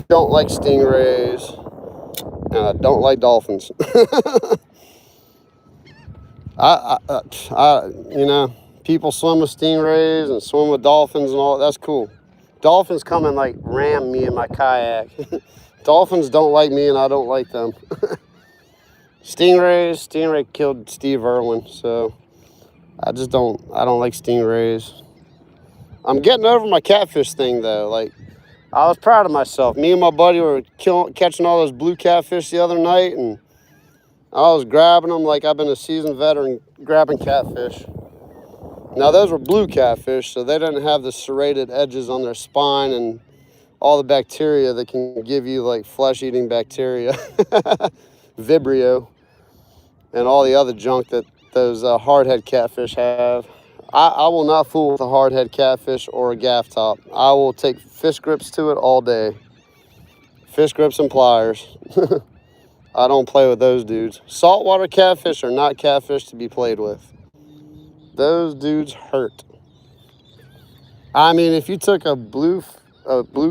don't like stingrays, and I don't like dolphins. You know, people swim with stingrays and swim with dolphins and all. That's cool. Dolphins come and like ram me in my kayak. Dolphins don't like me and I don't like them. Stingray killed Steve Irwin, so I don't like stingrays. I'm getting over my catfish thing though. Like, I was proud of myself. Me and my buddy were catching all those blue catfish the other night, and I was grabbing them like I've been a seasoned veteran grabbing catfish. Now, those were blue catfish, so they didn't have the serrated edges on their spine and all the bacteria that can give you like flesh-eating bacteria, Vibrio, and all the other junk that those hardhead catfish have. I will not fool with a hardhead catfish or a gaff top. I will take fish grips to it all day. Fish grips and pliers. I don't play with those dudes. Saltwater catfish are not catfish to be played with. Those dudes hurt. I mean, if you took a blue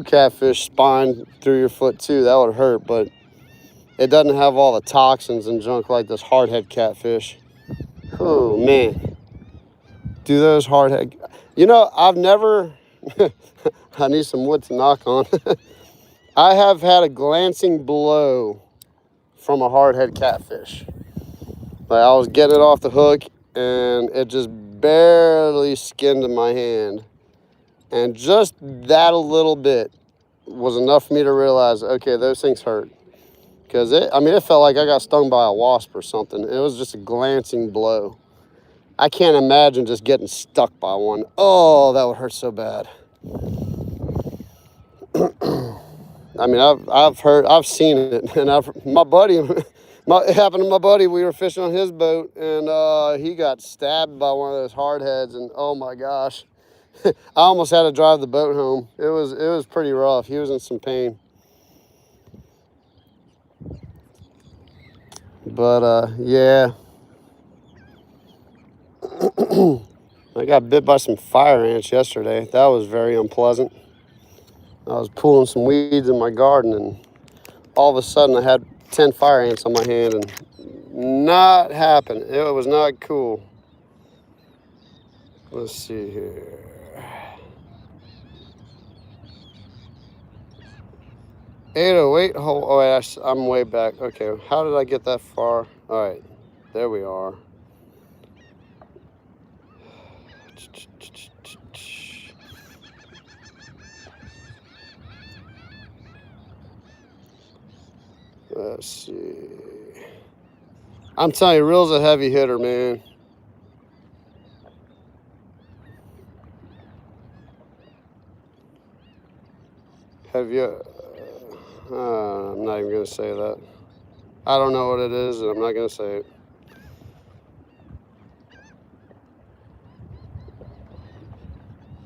catfish spine through your foot too, that would hurt, but it doesn't have all the toxins and junk like this hardhead catfish. Oh, man. Do those hardhead... You know, I've never... I need some wood to knock on. I have had a glancing blow from a hardhead catfish. Like, I was getting it off the hook and it just barely skinned my hand. And just that a little bit was enough for me to realize, okay, those things hurt. Because it felt like I got stung by a wasp or something. It was just a glancing blow. I can't imagine just getting stuck by one. Oh, that would hurt so bad. I mean, I've seen it, and it happened to my buddy. We were fishing on his boat, and he got stabbed by one of those hardheads, and oh my gosh, I almost had to drive the boat home. It was pretty rough. He was in some pain. But yeah, I got bit by some fire ants yesterday. That was very unpleasant. I was pulling some weeds in my garden, and all of a sudden I had 10 fire ants on my hand, and not happening. It was not cool. Let's see here. .808. Oh wait, I'm way back. Okay, how did I get that far? All right, there we are. Let's see. I'm telling you, reel's a heavy hitter, man. Have you? I'm not even gonna say that. I don't know what it is, and I'm not gonna say it.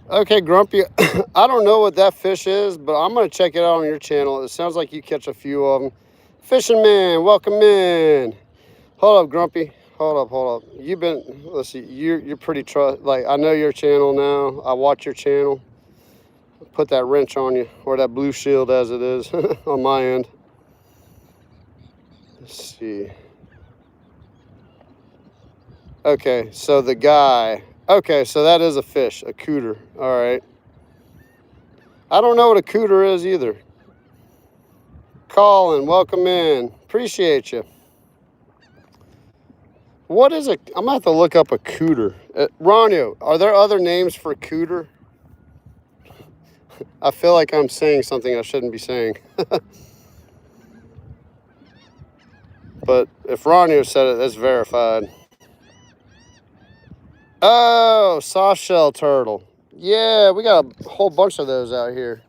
Okay, Grumpy, I don't know what that fish is, but I'm going to check it out on your channel. It sounds like you catch a few of them. Fishing Man, welcome in. Hold up, Grumpy. Hold up. You've been, let's see, you're pretty, like, I know your channel now. I watch your channel. Put that wrench on you, or that blue shield as it is on my end. Let's see. Okay, so the guy... Okay, so that is a fish, a cooter. All right. I don't know what a cooter is either. Colin, welcome in. Appreciate you. What is a... I'm going to have to look up a cooter. Ronio, are there other names for cooter? I feel like I'm saying something I shouldn't be saying. But if Ronio said it, that's verified. Oh, soft shell turtle. Yeah, we got a whole bunch of those out here.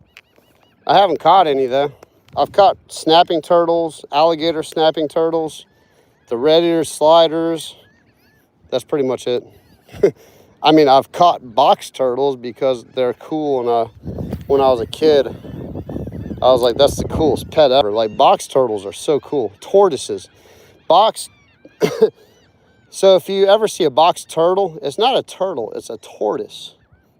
I haven't caught any though. I've caught snapping turtles, alligator snapping turtles, the red ear sliders. That's pretty much it. I mean, I've caught box turtles because they're cool, and when I was a kid, I was like, that's the coolest pet ever. Like, box turtles are so cool. Tortoises. Box... So if you ever see a box turtle, it's not a turtle, it's a tortoise.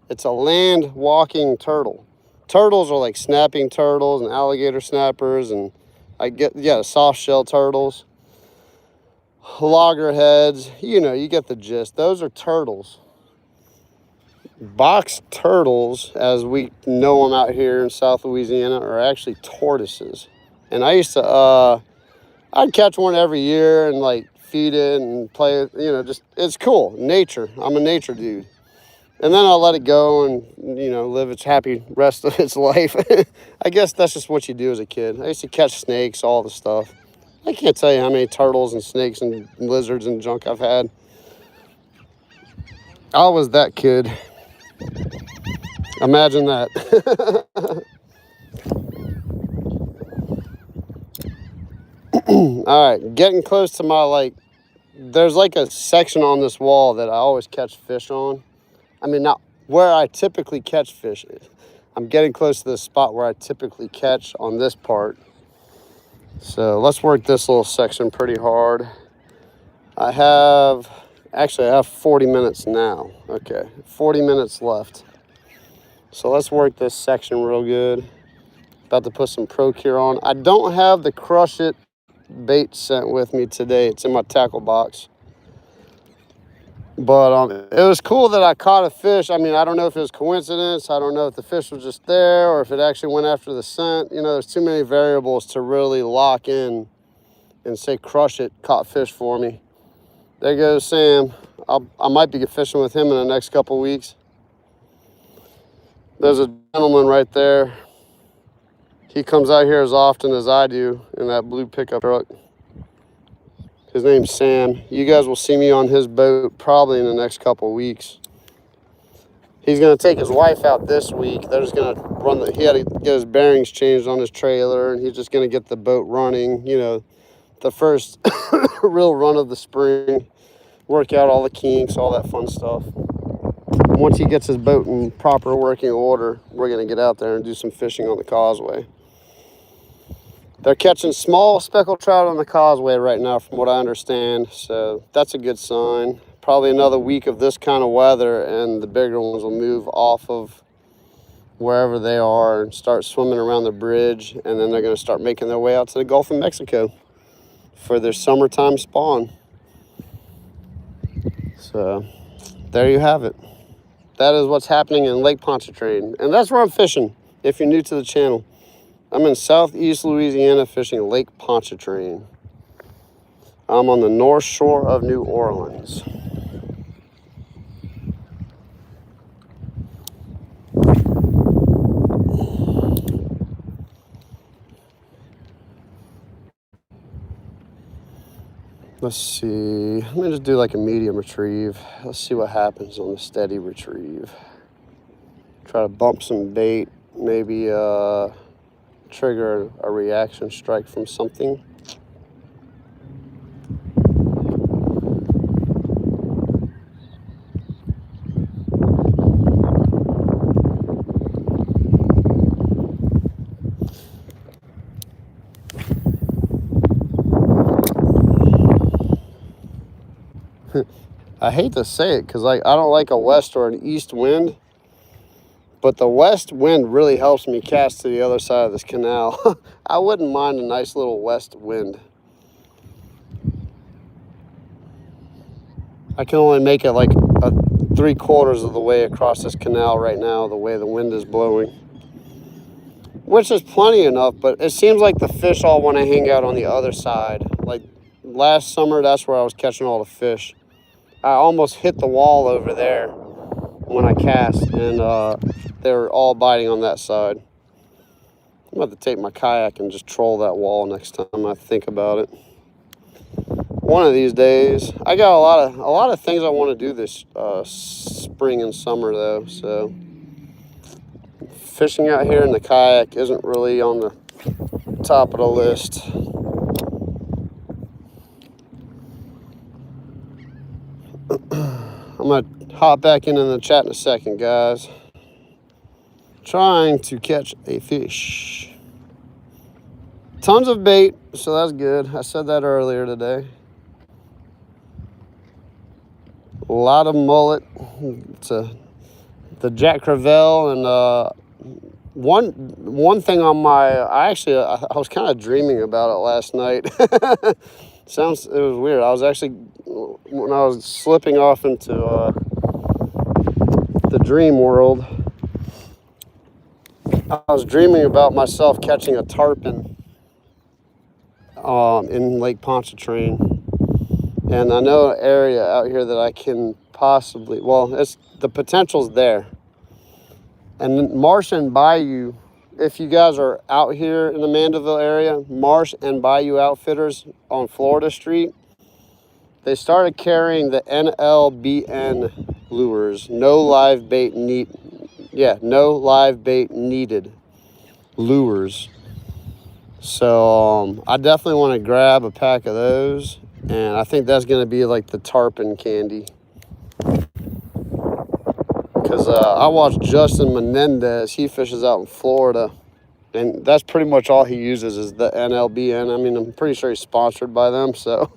It's a land walking turtle. Turtles are like snapping turtles and alligator snappers, and soft shell turtles, loggerheads, you get the gist. Those are turtles. Box turtles, as we know them out here in South Louisiana, are actually tortoises. And I used to, I'd catch one every year and like feed it and play it, just, it's cool. Nature. I'm a nature dude. And then I'll let it go and, live its happy rest of its life. I guess that's just what you do as a kid. I used to catch snakes, all the stuff. I can't tell you how many turtles and snakes and lizards and junk I've had. I was that kid. Imagine that. All right, getting close to my, there's like a section on this wall that I always catch fish on. I mean, not where I typically catch fish. I'm getting close to the spot where I typically catch on this part. So let's work this little section pretty hard. I have 40 minutes now. Okay, 40 minutes left. So let's work this section real good. About to put some Procure on. I don't have the Crush It bait sent with me today. It's in my tackle box. But it was cool that I caught a fish. I mean, I don't know if it was coincidence. I don't know if the fish was just there or if it actually went after the scent. There's too many variables to really lock in and say Crush It caught fish for me. There goes Sam. I might be fishing with him in the next couple weeks. There's a gentleman right there. He comes out here as often as I do in that blue pickup truck. His name's Sam. You guys will see me on his boat probably in the next couple of weeks. He's going to take his wife out this week. They're just going to run he had to get his bearings changed on his trailer, and he's just going to get the boat running, you know, the first real run of the spring, work out all the kinks, all that fun stuff. Once he gets his boat in proper working order, we're going to get out there and do some fishing on the causeway. They're catching small speckled trout on the causeway right now, from what I understand, so that's a good sign. Probably another week of this kind of weather, and the bigger ones will move off of wherever they are and start swimming around the bridge, and then they're going to start making their way out to the Gulf of Mexico for their summertime spawn. So there you have it. That is what's happening in Lake Pontchartrain, and that's where I'm fishing if you're new to the channel. I'm in southeast Louisiana fishing Lake Pontchartrain. I'm on the north shore of New Orleans. Let's see, let me just do like a medium retrieve. Let's see what happens on the steady retrieve. Try to bump some bait, maybe trigger a reaction strike from something. I hate to say it because like I don't like a west or an east wind, but the west wind really helps me cast to the other side of this canal. I wouldn't mind a nice little west wind. I can only make it like 3/4 of the way across this canal right now, the way the wind is blowing, which is plenty enough, but it seems like the fish all want to hang out on the other side. Like last summer, that's where I was catching all the fish. I almost hit the wall over there when I cast, and they were all biting on that side. I'm about to take my kayak and just troll that wall next time I think about it. One of these days. I got a lot of things I want to do this spring and summer though, so fishing out here in the kayak isn't really on the top of the list. I'm going to hop back in the chat in a second, guys. Trying to catch a fish. Tons of bait, so that's good. I said that earlier today. A lot of mullet. It's the Jack Crevalle, and one thing on my, I was kind of dreaming about it last night. It was weird. I was actually, when I was slipping off into the dream world, I was dreaming about myself catching a tarpon in Lake Pontchartrain. And I know an area out here that I can possibly, well, the potential's there. And Marsh and Bayou, if you guys are out here in the Mandeville area, Marsh and Bayou Outfitters on Florida Street, they started carrying the NLBN lures, no live bait needed lures. So I definitely want to grab a pack of those, and I think that's going to be like the tarpon candy. Because I watched Justin Menendez, he fishes out in Florida, and that's pretty much all he uses is the NLBN. I mean, I'm pretty sure he's sponsored by them, so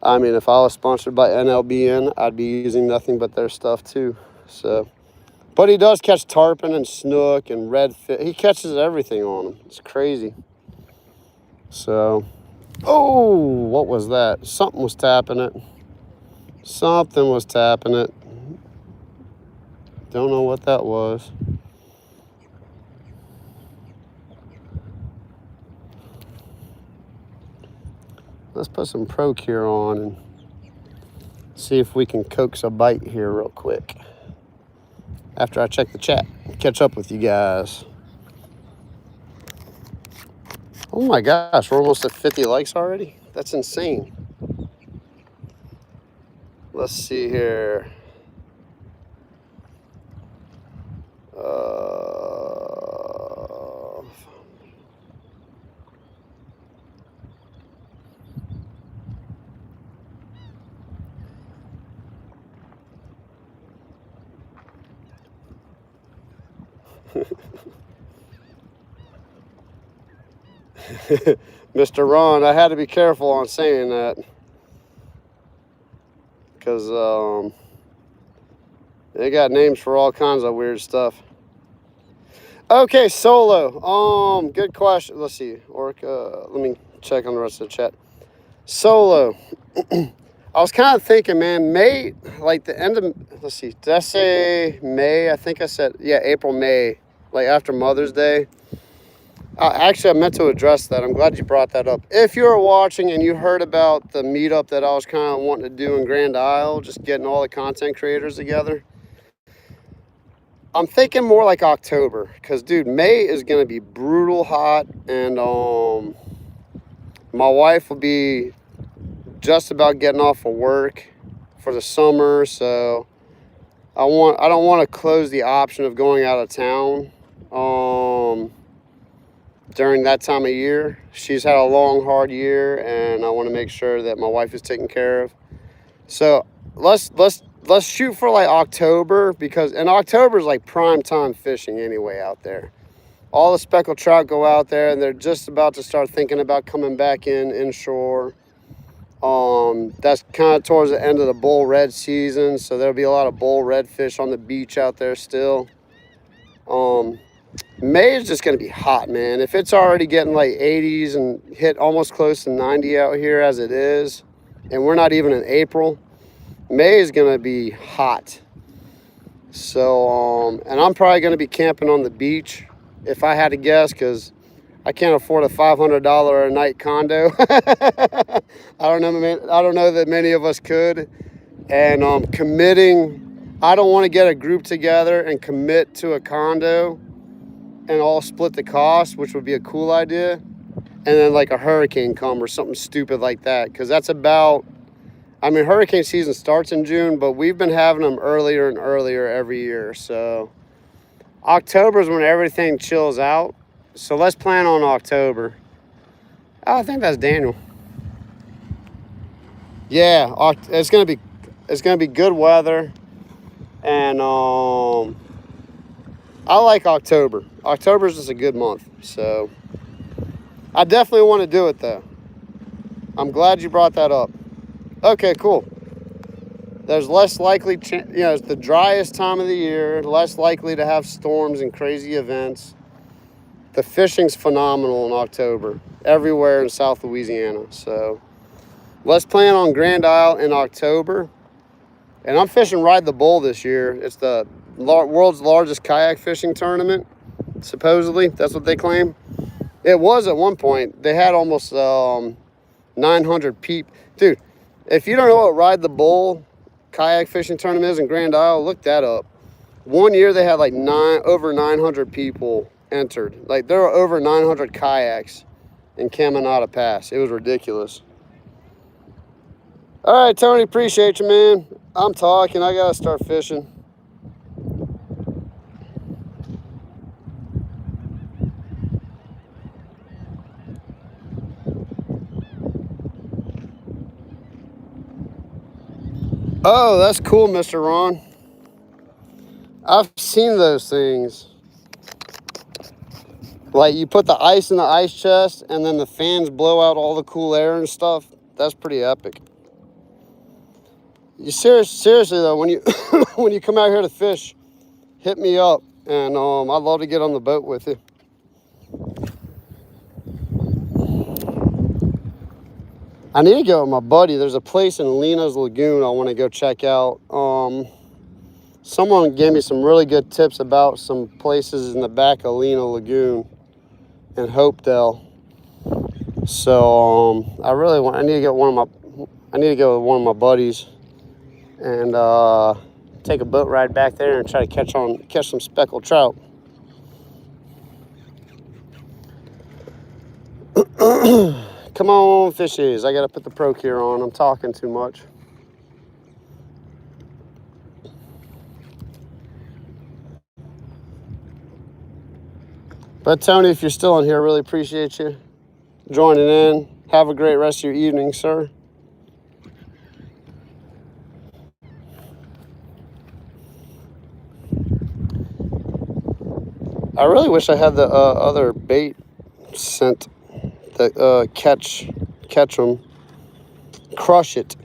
I mean, if I was sponsored by NLBN, I'd be using nothing but their stuff too. So, but he does catch tarpon and snook and redfish. He catches everything on them. It's crazy. So, oh, what was that? Something was tapping it. Something was tapping it. Don't know what that was. Let's put some Procure on and see if we can coax a bite here real quick. After I check the chat, catch up with you guys. Oh my gosh, we're almost at 50 likes already? That's insane. Let's see here. Mr. Ron, I had to be careful on saying that because they got names for all kinds of weird stuff. Okay, Solo. Good question. Let's see. Orca. Let me check on the rest of the chat. Solo. I was kind of thinking, man, May, like the end of, let's see, did I say May? I think I said, yeah, April, May, like after Mother's Day. Actually, I meant to address that. I'm glad you brought that up. If you were watching and you heard about the meetup that I was kind of wanting to do in Grand Isle, just getting all the content creators together, I'm thinking more like October, because, dude, May is going to be brutal hot, and my wife will be just about getting off of work for the summer, so I don't want to close the option of going out of town during that time of year. She's had a long, hard year, and I want to make sure that my wife is taken care of. So let's shoot for like October, because in October is like prime time fishing anyway out there. All the speckled trout go out there, and they're just about to start thinking about coming back inshore. That's kind of towards the end of the bull red season, so there'll be a lot of bull redfish on the beach out there still. May is just going to be hot, man. If it's already getting like 80s and hit almost close to 90 out here as it is, and we're not even in April, May is going to be hot. So, and I'm probably going to be camping on the beach if I had to guess, because I can't afford a $500 a night condo. I don't know that many of us could. And committing, I don't want to get a group together and commit to a condo and all split the cost, which would be a cool idea. And then like a hurricane come or something stupid like that, because that's about, I mean, hurricane season starts in June, but we've been having them earlier and earlier every year. So October is when everything chills out. So let's plan on October. Oh, I think that's Daniel. Yeah, it's gonna be good weather, and I like October. October is just a good month, so I definitely want to do it though. I'm glad you brought that up. Okay, cool. There's less likely, it's the driest time of the year, less likely to have storms and crazy events. The fishing's phenomenal in October, everywhere in South Louisiana. So let's plan on Grand Isle in October. And I'm fishing Ride the Bull this year. It's the world's largest kayak fishing tournament, supposedly. That's what they claim. It was at one point. They had almost 900 people. Dude, if you don't know what Ride the Bull kayak fishing tournament is in Grand Isle, look that up. One year they had like over 900 people entered. Like there were over 900 kayaks in Caminata Pass. It was ridiculous. All right, Tony, appreciate you, man. I'm talking. I gotta start fishing. Oh, that's cool, Mr. Ron. I've seen those things. Like you put the ice in the ice chest and then the fans blow out all the cool air and stuff. That's pretty epic. You seriously though, when you when you come out here to fish, hit me up, and I'd love to get on the boat with you. I need to go with my buddy. There's a place in Lena's Lagoon I want to go check out. Someone gave me some really good tips about some places in the back of Lena Lagoon in Hopedale. So I need to go with one of my buddies and take a boat ride back there and try to catch some speckled trout. Come on, fishies. I got to put the Pro Cure on. I'm talking too much. But Tony, if you're still in here, I really appreciate you joining in. Have a great rest of your evening, sir. I really wish I had the other bait scent that catch them. Crush it.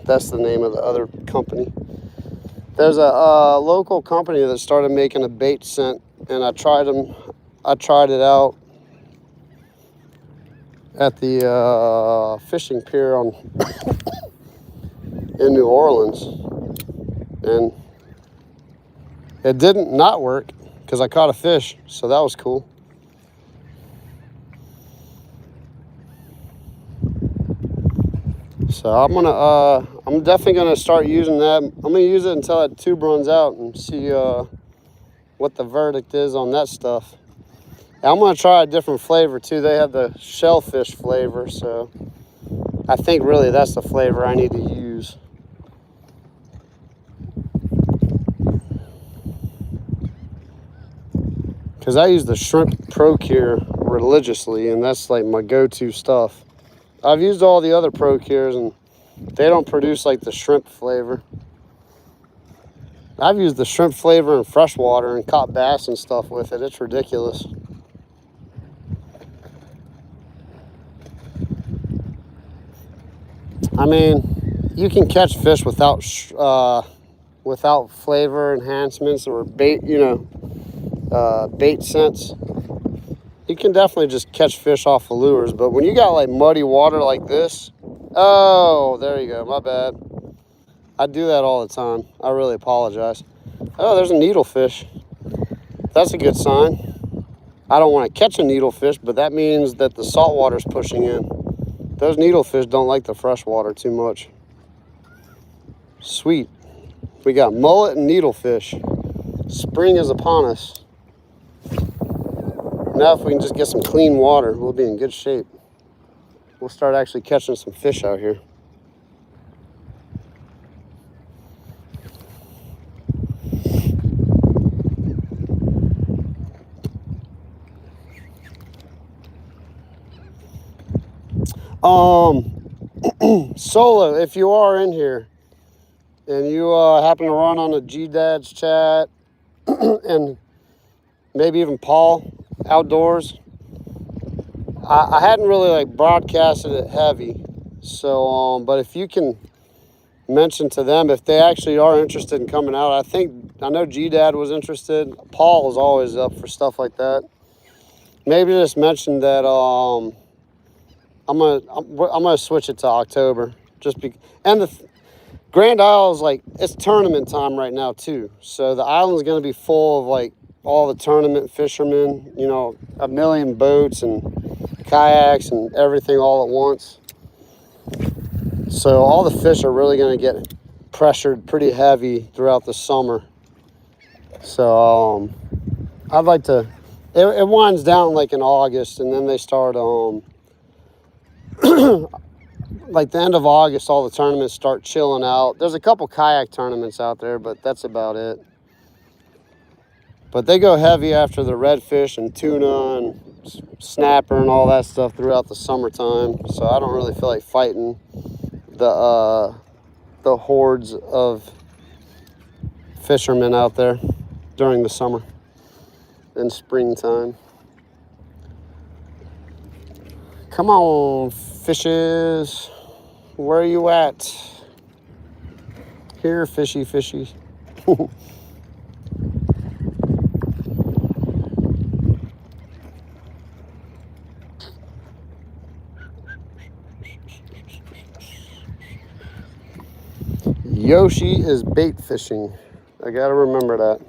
That's the name of the other company. There's a local company that started making a bait scent, and I tried it out at the fishing pier in New Orleans, and it didn't not work because I caught a fish, so that was cool. So I'm definitely gonna start using that. I'm gonna use it until that tube runs out and see what the verdict is on that stuff. And I'm gonna try a different flavor too. They have the shellfish flavor, so I think really that's the flavor I need to use. Because I use the shrimp Pro Cure religiously, and that's like my go-to stuff. I've used all the other Pro Cures, and they don't produce like the shrimp flavor. I've used the shrimp flavor in freshwater and caught bass and stuff with it. It's ridiculous. I mean, you can catch fish without flavor enhancements or bait, bait scents. You can definitely just catch fish off of lures, but when you got like muddy water like this, oh, there you go, my bad. I do that all the time. I really apologize. Oh, there's a needlefish. That's a good sign. I don't want to catch a needlefish, but that means that the salt water's pushing in. Those needlefish don't like the fresh water too much. Sweet. We got mullet and needlefish. Spring is upon us. Now if we can just get some clean water, we'll be in good shape. We'll start actually catching some fish out here. Solo, if you are in here and you happen to run on a G-Dad's chat and maybe even Paul Outdoors, I hadn't really like broadcasted it heavy, so but if you can mention to them if they actually are interested in coming out. I know G-Dad was interested. Paul is always up for stuff like that. Maybe just mention that I'm gonna switch it to October, and the Grand Isle is like, it's tournament time right now too, so the island's gonna be full of like all the tournament fishermen, a million boats and kayaks and everything all at once. So all the fish are really gonna get pressured pretty heavy throughout the summer. So I'd like to, it winds down like in August, and then they start like the end of August, all the tournaments start chilling out. There's a couple kayak tournaments out there, but that's about it. But they go heavy after the redfish and tuna and snapper and all that stuff throughout the summertime. So I don't really feel like fighting the hordes of fishermen out there during the summer and springtime. Come on, fishes. Where are you at? Here, fishy, fishy. Yoshi is bait fishing. I gotta remember that.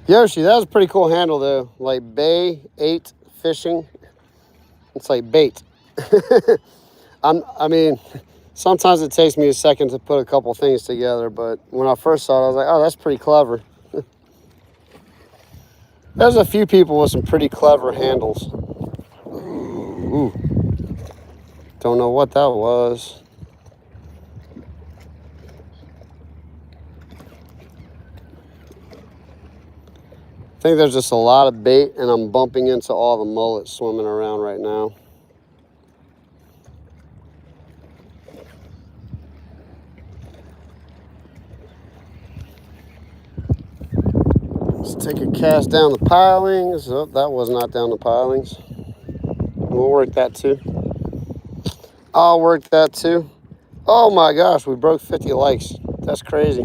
Yoshi, that was a pretty cool handle though. Like Bay 8 fishing. It's like bait. I mean, Sometimes it takes me a second to put a couple things together, but when I first saw it, I was like, oh, that's pretty clever. There's a few people with some pretty clever handles. Ooh. Don't know what that was. I think there's just a lot of bait, and I'm bumping into all the mullets swimming around right now. Let's take a cast down the pilings. Oh, that was not down the pilings. We'll work that too. I'll work that too. Oh my gosh, we broke 50 likes. That's crazy.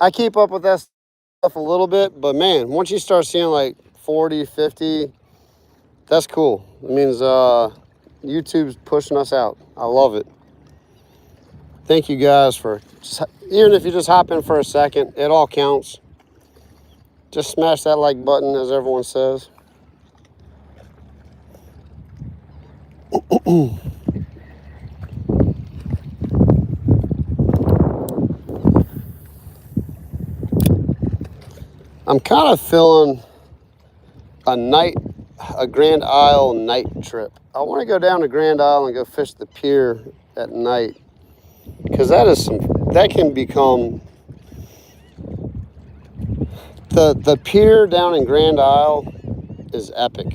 I keep up with that stuff a little bit, but man, once you start seeing like 40, 50, that's cool. It means YouTube's pushing us out. I love it. Thank you guys for, even if you just hop in for a second, it all counts. Just smash that like button, as everyone says. I'm kind of feeling a Grand Isle night trip. I want to go down to Grand Isle and go fish the pier at night, because that can become the pier down in Grand Isle is epic.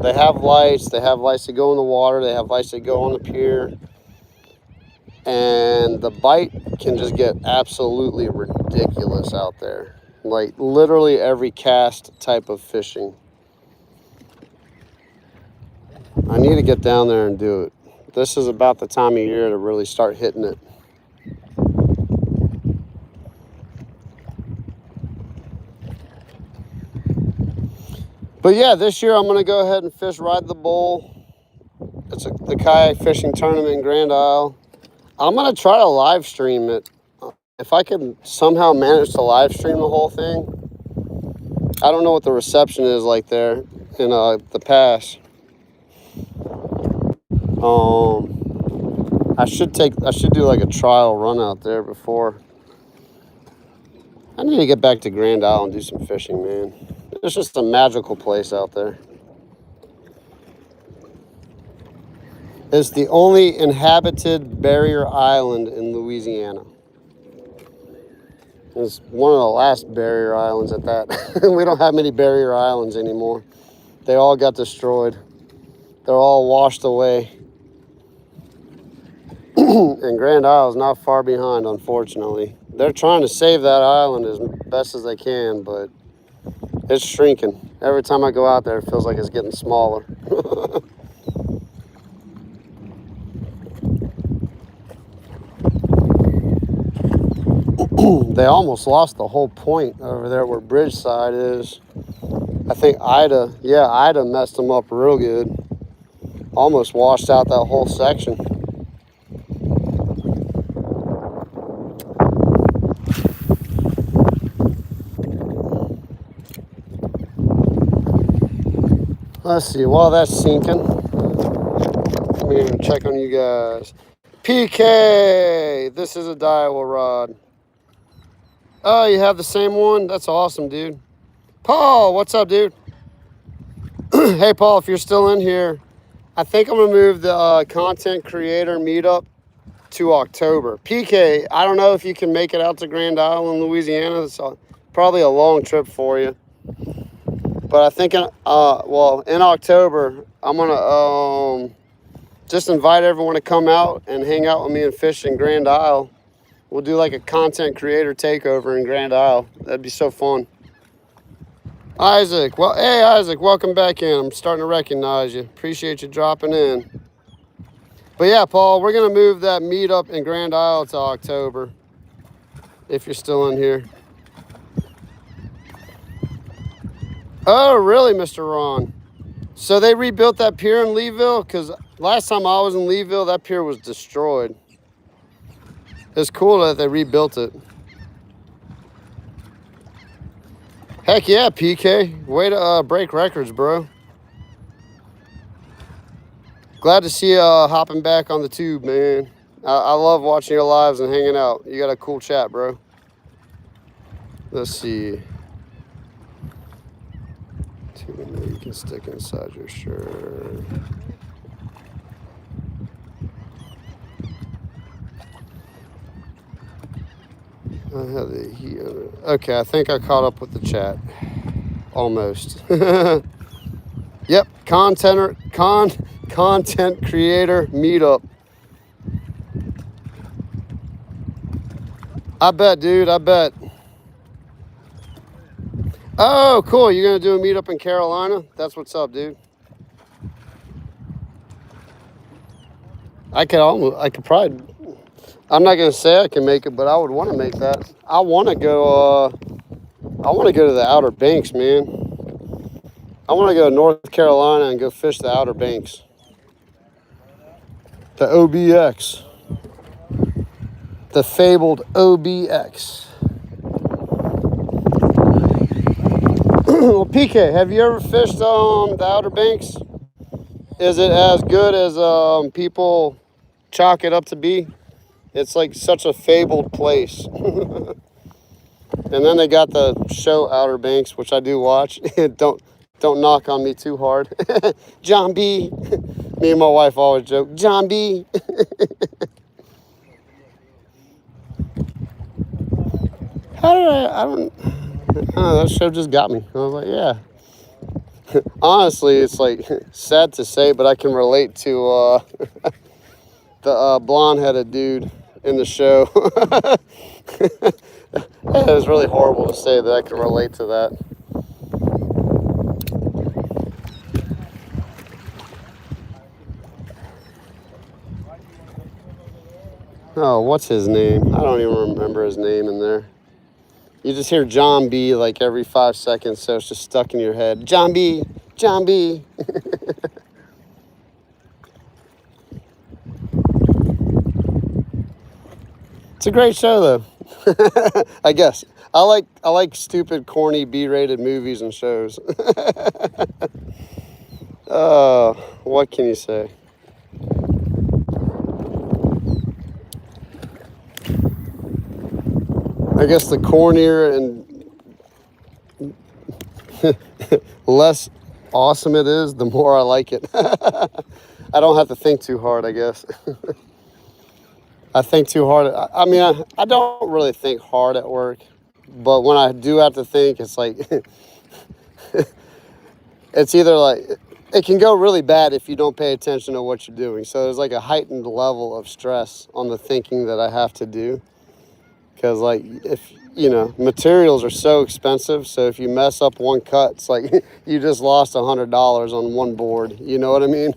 They have lights that go in the water, they have lights that go on the pier, and the bite can just get absolutely ridiculous out there. Like literally every cast type of fishing. I need to get down there and do it. This is about the time of year to really start hitting it. But yeah, this year I'm going to go ahead and fish Ride the Bull. It's the kayak fishing tournament in Grand Isle. I'm going to try to live stream it. If I can somehow manage to live stream the whole thing. I don't know what the reception is like there in the pass. I should do like a trial run out there before. I need to get back to Grand Isle and do some fishing, man. It's just a magical place out there. It's the only inhabited barrier island in Louisiana. It's one of the last barrier islands at that. We don't have many barrier islands anymore. They all got destroyed. They're all washed away. And Grand Isle is not far behind, unfortunately. They're trying to save that island as best as they can, but it's shrinking. Every time I go out there, it feels like it's getting smaller. They almost lost the whole point over there where Bridgeside is. I think Ida messed them up real good. Almost washed out that whole section. Let's see, while that's sinking, let me check on you guys. PK, this is a Daiwa rod. Oh, you have the same one? That's awesome, dude. Paul, what's up, dude? Hey, Paul, if you're still in here, I think I'm going to move the content creator meetup to October. PK, I don't know if you can make it out to Grand Isle in Louisiana. It's probably a long trip for you. But I think, in October, I'm going to just invite everyone to come out and hang out with me and fish in Grand Isle. We'll do like a content creator takeover in Grand Isle. That'd be so fun. Isaac, well, hey Isaac, welcome back in. I'm starting to recognize you. Appreciate you dropping in. But yeah, Paul, we're gonna move that meetup in Grand Isle to October, if you're still in here. Oh, really, Mr. Ron? So they rebuilt that pier in Leeville? Because last time I was in Leeville, that pier was destroyed. It's cool that they rebuilt it. Heck yeah, PK. Way to break records, bro. Glad to see you hopping back on the tube, man. I love watching your lives and hanging out. You got a cool chat, bro. Let's see. You can stick inside your shirt. I have the heat on it. Okay, I think I caught up with the chat. Almost. Yep, content creator meetup. I bet, dude. I bet. Oh, cool. You're gonna do a meetup in Carolina? That's what's up, dude. I could probably. I'm not gonna say I can make it, but I would want to make that. I want to go. I want to go to the Outer Banks, man. I want to go to North Carolina and go fish the Outer Banks. The OBX. The fabled OBX. Well, PK, have you ever fished the Outer Banks? Is it as good as people chalk it up to be? It's like such a fabled place. And then they got the show Outer Banks, which I do watch. Don't knock on me too hard. John B. Me and my wife always joke, John B. How did I don't know, that show just got me. I was like, yeah. Honestly, it's like sad to say, but I can relate to the blonde-headed dude in the show. It was really horrible to say that I can relate to that. Oh, what's his name? I don't even remember his name in there. You just hear John B like every 5 seconds, so it's just stuck in your head. John B, John B. It's a great show, though. I guess. I like stupid, corny, B-rated movies and shows. What can you say? I guess the cornier and less awesome it is, the more I like it. I don't have to think too hard, I guess. I think too hard. I mean, I don't really think hard at work, but when I do have to think, it's like, it's either like, it can go really bad if you don't pay attention to what you're doing. So there's like a heightened level of stress on the thinking that I have to do. Because like, if, you know, materials are so expensive. So if you mess up one cut, it's like you just lost $100 on one board. You know what I mean?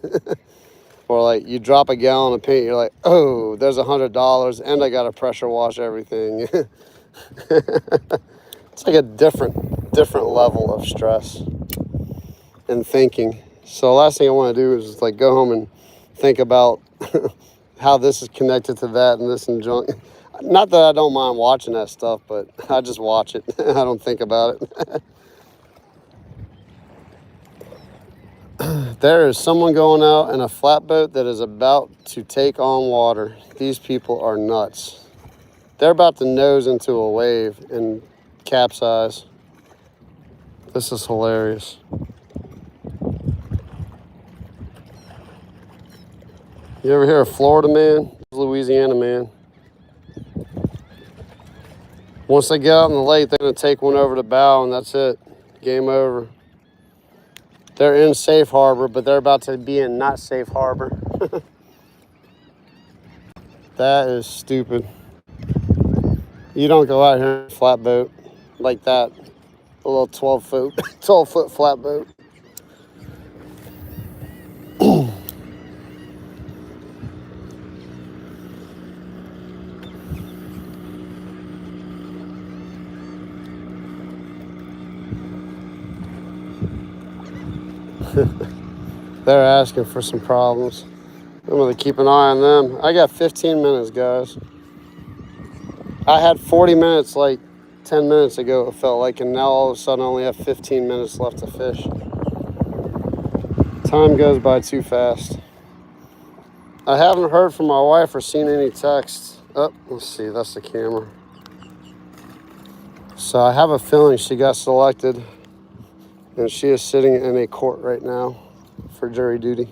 Or like you drop a gallon of paint, you're like, oh, there's $100 and I got to pressure wash everything. It's like a different level of stress and thinking. So the last thing I want to do is like go home and think about how this is connected to that and this and junk. Not that I don't mind watching that stuff, but I just watch it. I don't think about it. There is someone going out in a flatboat that is about to take on water. These people are nuts. They're about to nose into a wave and capsize. This is hilarious. You ever hear of Florida man? Louisiana man. Once they get out in the lake, they're going to take one over the bow, and that's it. Game over. They're in safe harbor, but they're about to be in not safe harbor. That is stupid. You don't go out here in a flatboat like that. A little 12-foot flatboat. They're asking for some problems. I'm gonna keep an eye on them. I got 15 minutes, guys. I had 40 minutes like 10 minutes ago, it felt like, and now all of a sudden I only have 15 minutes left to fish. Time goes by too fast. I haven't heard from my wife or seen any texts. Oh, let's see, that's the camera. So I have a feeling she got selected, and she is sitting in a court right now for jury duty.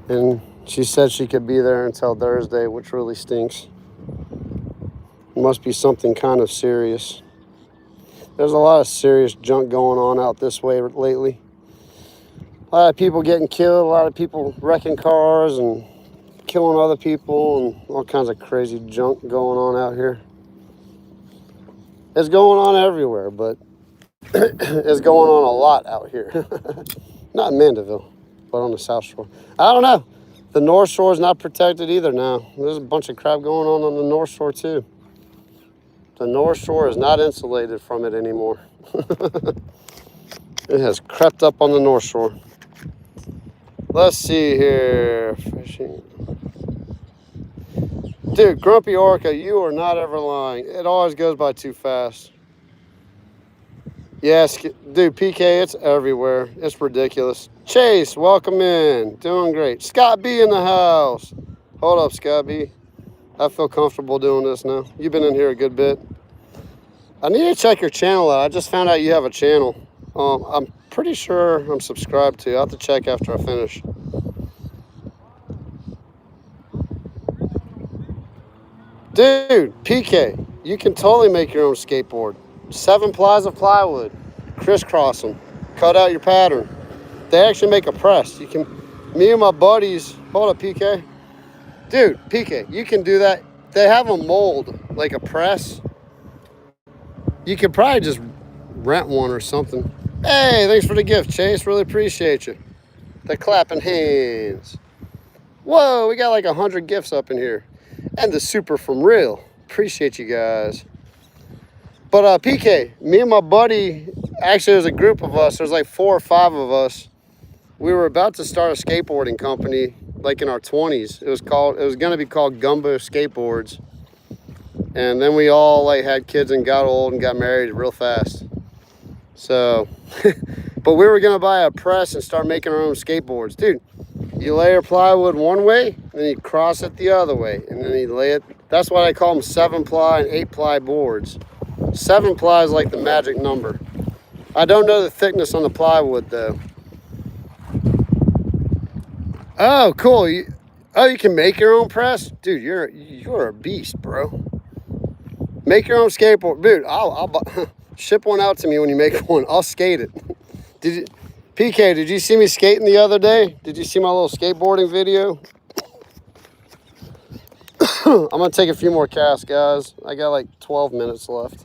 And she said she could be there until Thursday, which really stinks. It must be something kind of serious. There's a lot of serious junk going on out this way lately. A lot of people getting killed, a lot of people wrecking cars and killing other people, and all kinds of crazy junk going on out here. It's going on everywhere, but it's going on a lot out here. Not in Mandeville, but on the South Shore. I don't know. The North Shore is not protected either now. There's a bunch of crap going on the North Shore too. The North Shore is not insulated from it anymore. It has crept up on the North Shore. Let's see here. Fishing. Dude, Grumpy Orca, you are not ever lying. It always goes by too fast. Yes, dude, PK, it's everywhere. It's ridiculous. Chase, welcome in. Doing great. Scott B in the house. Hold up, Scott B. I feel comfortable doing this now. You've been in here a good bit. I need to check your channel out. I just found out you have a channel. I'm pretty sure I'm subscribed to. I'll have to check after I finish. Dude, PK, you can totally make your own skateboard. 7 plies of plywood, crisscross them, cut out your pattern. They actually make a press. You can, me and my buddies, hold up, PK. Dude, PK, you can do that. They have a mold, like a press. You could probably just rent one or something. Hey, thanks for the gift, Chase. Really appreciate you. The clapping hands. Whoa, we got like 100 gifts up in here. And the super from real. Appreciate you guys. But PK, me and my buddy, actually there's a group of us. There's like 4 or 5 of us. We were about to start a skateboarding company like in our 20s. It was going to be called Gumbo Skateboards. And then we all like had kids and got old and got married real fast. So, but we were going to buy a press and start making our own skateboards. Dude, you layer plywood one way, and then you cross it the other way. And then you lay it. That's why I call them 7-ply and 8-ply boards. 7 ply is like the magic number. I don't know the thickness on the plywood though. Oh, cool. You can make your own press? Dude, you're a beast, bro. Make your own skateboard. Dude, I'll ship one out to me when you make one. I'll skate it. PK, did you see me skating the other day? Did you see my little skateboarding video? I'm going to take a few more casts, guys. I got like 12 minutes left.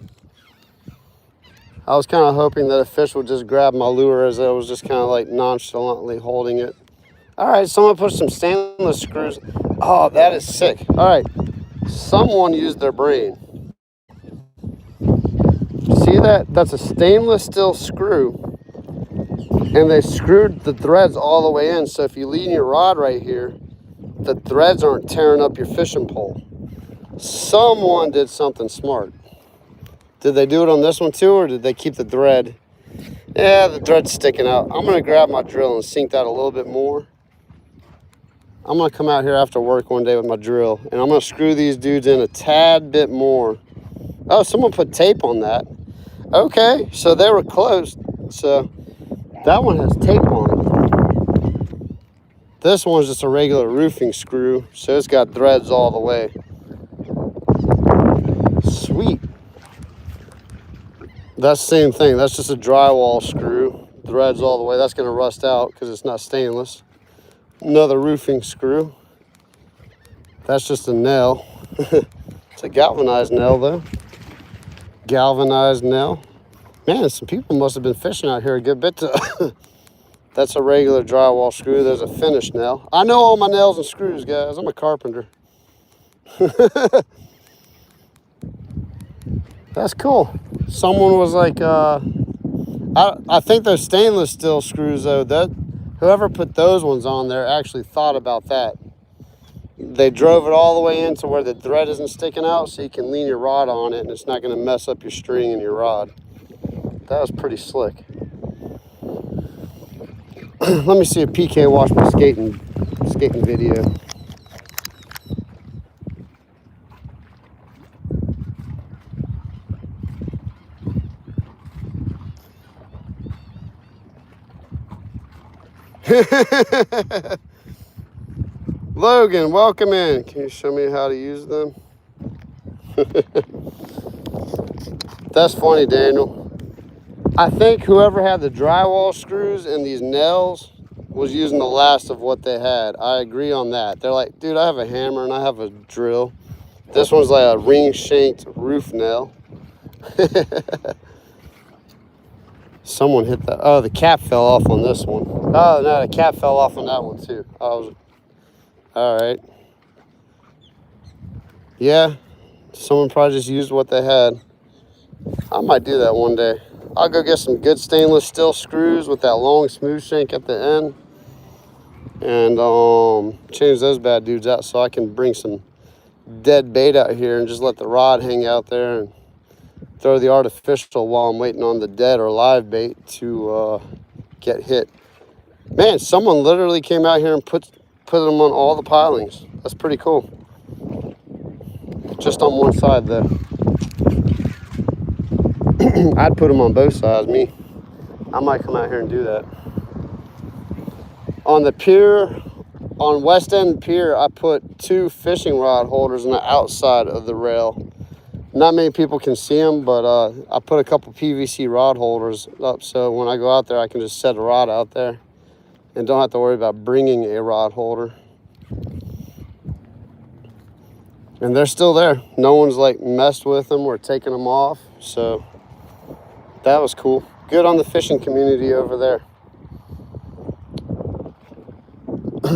I was kind of hoping that a fish would just grab my lure as I was just kind of like nonchalantly holding it. All right, someone put some stainless screws. Oh, that is sick. All right, someone used their brain. See that? That's a stainless steel screw. And they screwed the threads all the way in. So if you lean your rod right here, the threads aren't tearing up your fishing pole. Someone did something smart. Did they do it on this one too, or did they keep the thread? Yeah, the thread's sticking out. I'm going to grab my drill and sink that a little bit more. I'm going to come out here after work one day with my drill, and I'm going to screw these dudes in a tad bit more. Oh, someone put tape on that. Okay, so they were close. So that one has tape on it. This one's just a regular roofing screw, so it's got threads all the way. Sweet. That's the same thing. That's just a drywall screw. Threads all the way. That's going to rust out because it's not stainless. Another roofing screw. That's just a nail. It's a galvanized nail though. Galvanized nail. Man, some people must have been fishing out here a good bit. That's a regular drywall screw. There's a finish nail. I know all my nails and screws, guys. I'm a carpenter. That's cool. Someone was like, I think those stainless steel screws though, that whoever put those ones on there actually thought about that. They drove it all the way in to where the thread isn't sticking out, so you can lean your rod on it and it's not going to mess up your string and your rod. That was pretty slick. Let me see if PK watched my skating video. Logan, welcome in. Can you show me how to use them? That's funny, Daniel. I think whoever had the drywall screws and these nails was using the last of what they had. I agree on that. They're like, dude, I have a hammer and I have a drill. This one's like a ring-shanked roof nail. Someone hit that. Oh, the cap fell off on this one. Oh, no, the cap fell off on that one, too. All right. Yeah, someone probably just used what they had. I might do that one day. I'll go get some good stainless steel screws with that long smooth shank at the end. And change those bad dudes out so I can bring some dead bait out here and just let the rod hang out there and throw the artificial while I'm waiting on the dead or live bait to get hit. Man, someone literally came out here and put them on all the pilings. That's pretty cool. Just on one side though. I'd put them on both sides, me. I might come out here and do that. On the pier, on West End Pier, I put 2 fishing rod holders on the outside of the rail. Not many people can see them, but I put a couple PVC rod holders up so when I go out there, I can just set a rod out there and don't have to worry about bringing a rod holder. And they're still there. No one's like messed with them or taken them off, so that was cool. Good on the fishing community over there.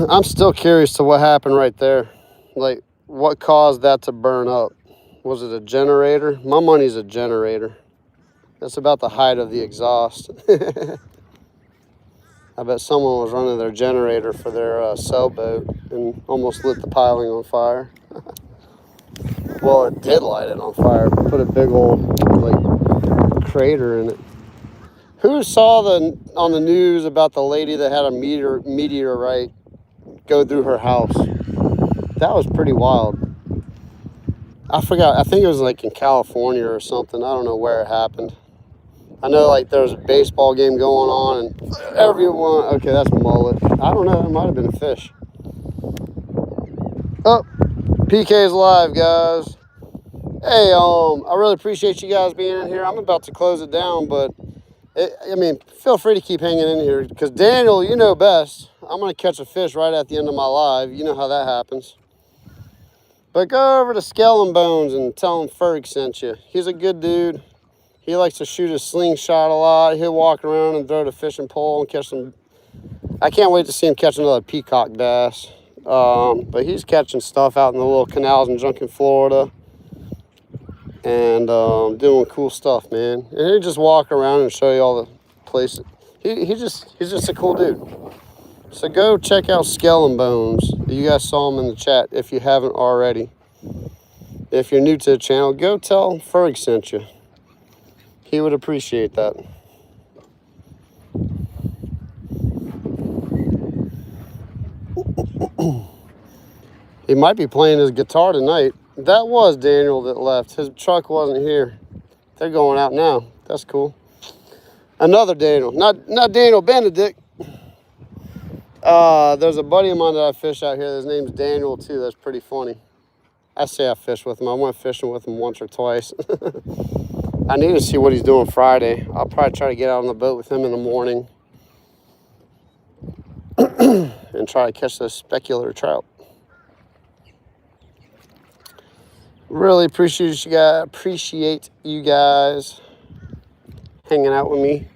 I'm still curious to what happened right there. Like, what caused that to burn up? Was it a generator? My money's a generator. That's about the height of the exhaust. I bet someone was running their generator for their sailboat and almost lit the piling on fire. Well, it did light it on fire. Put a big old, like, crater in it. Who saw on the news about the lady that had a meteorite go through her house? That was pretty wild. I forgot. I think it was like in California or something. I don't know where it happened. I know like there was a baseball game going on and everyone. Okay, that's mullet. I don't know. It might have been a fish. Oh, PK's live, guys. Hey, I really appreciate you guys being in here. I'm about to close it down, but I mean, feel free to keep hanging in here because Daniel, you know best. I'm gonna catch a fish right at the end of my live. You know how that happens. But go over to Skull and Bones and tell him Ferg sent you. He's a good dude. He likes to shoot a slingshot a lot. He'll walk around and throw the fishing pole and catch some. I can't wait to see him catch another peacock bass. But he's catching stuff out in the little canals and junk in Florida. And doing cool stuff, man. And he'll just walk around and show you all the places. He's just a cool dude. So go check out Skull and Bones. You guys saw him in the chat if you haven't already. If you're new to the channel, go tell Ferg sent you. He would appreciate that. He might be playing his guitar tonight. That was Daniel that left. His truck wasn't here. They're going out now. That's cool. Another Daniel. Not Daniel Benedict. There's a buddy of mine that I fish out here. His name's Daniel too. That's pretty funny. I say I fish with him. I went fishing with him once or twice. I need to see what he's doing Friday. I'll probably try to get out on the boat with him in the morning and try to catch those specular trout. Really appreciate you guys hanging out with me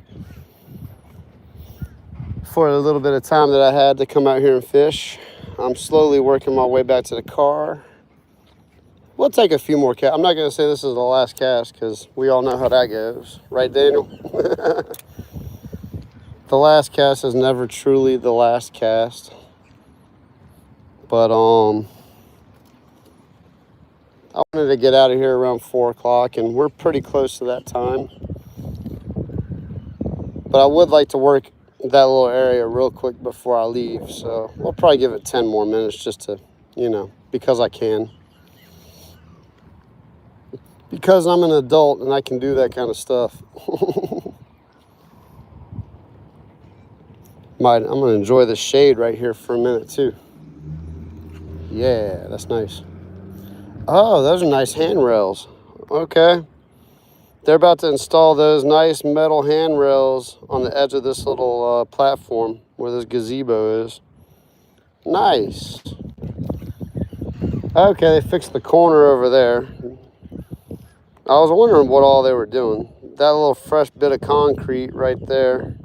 for a little bit of time that I had to come out here and fish. I'm slowly working my way back to the car. We'll take a few more casts. I'm not going to say this is the last cast because we all know how that goes. Right, Daniel? The last cast is never truly the last cast. But, I wanted to get out of here around 4 o'clock, and we're pretty close to that time. But I would like to work that little area real quick before I leave. So we'll probably give it 10 more minutes just to, you know, because I can. Because I'm an adult and I can do that kind of stuff. I'm going to enjoy the shade right here for a minute too. Yeah, that's nice. Oh, those are nice handrails. Okay. They're about to install those nice metal handrails on the edge of this little platform where this gazebo is. Nice. Okay, they fixed the corner over there. I was wondering what all they were doing. That little fresh bit of concrete right there.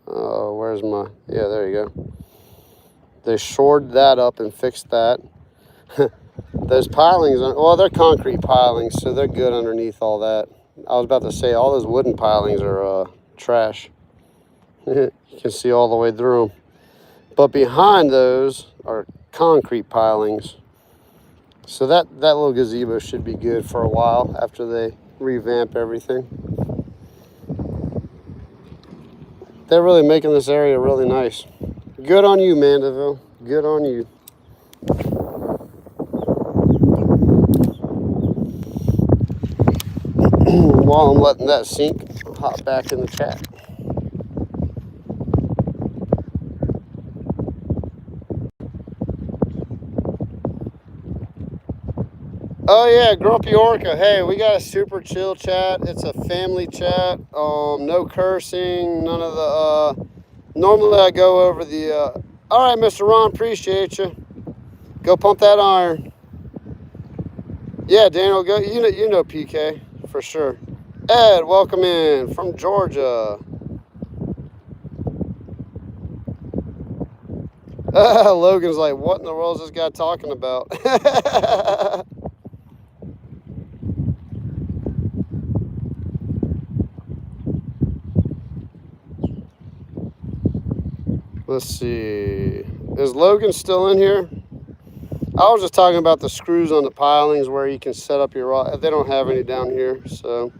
Oh, where's my... Yeah, there you go. They shored that up and fixed that. Those pilings, well, they're concrete pilings, so they're good underneath all that. I was about to say, all those wooden pilings are trash. You can see all the way through them. But behind those are concrete pilings. So that little gazebo should be good for a while after they revamp everything. They're really making this area really nice. Good on you, Mandeville. Good on you. While I'm letting that sink, I'll hop back in the chat. Oh yeah, Grumpy Orca. Hey, we got a super chill chat. It's a family chat. No cursing, none of the normally I go over the all right, Mr. Ron, appreciate you. Go pump that iron. Yeah, Daniel, go you know PK for sure. Ed, welcome in from Georgia. Logan's like, what in the world is this guy talking about? Let's see. Is Logan still in here? I was just talking about the screws on the pilings where you can set up your rod. They don't have any down here, so.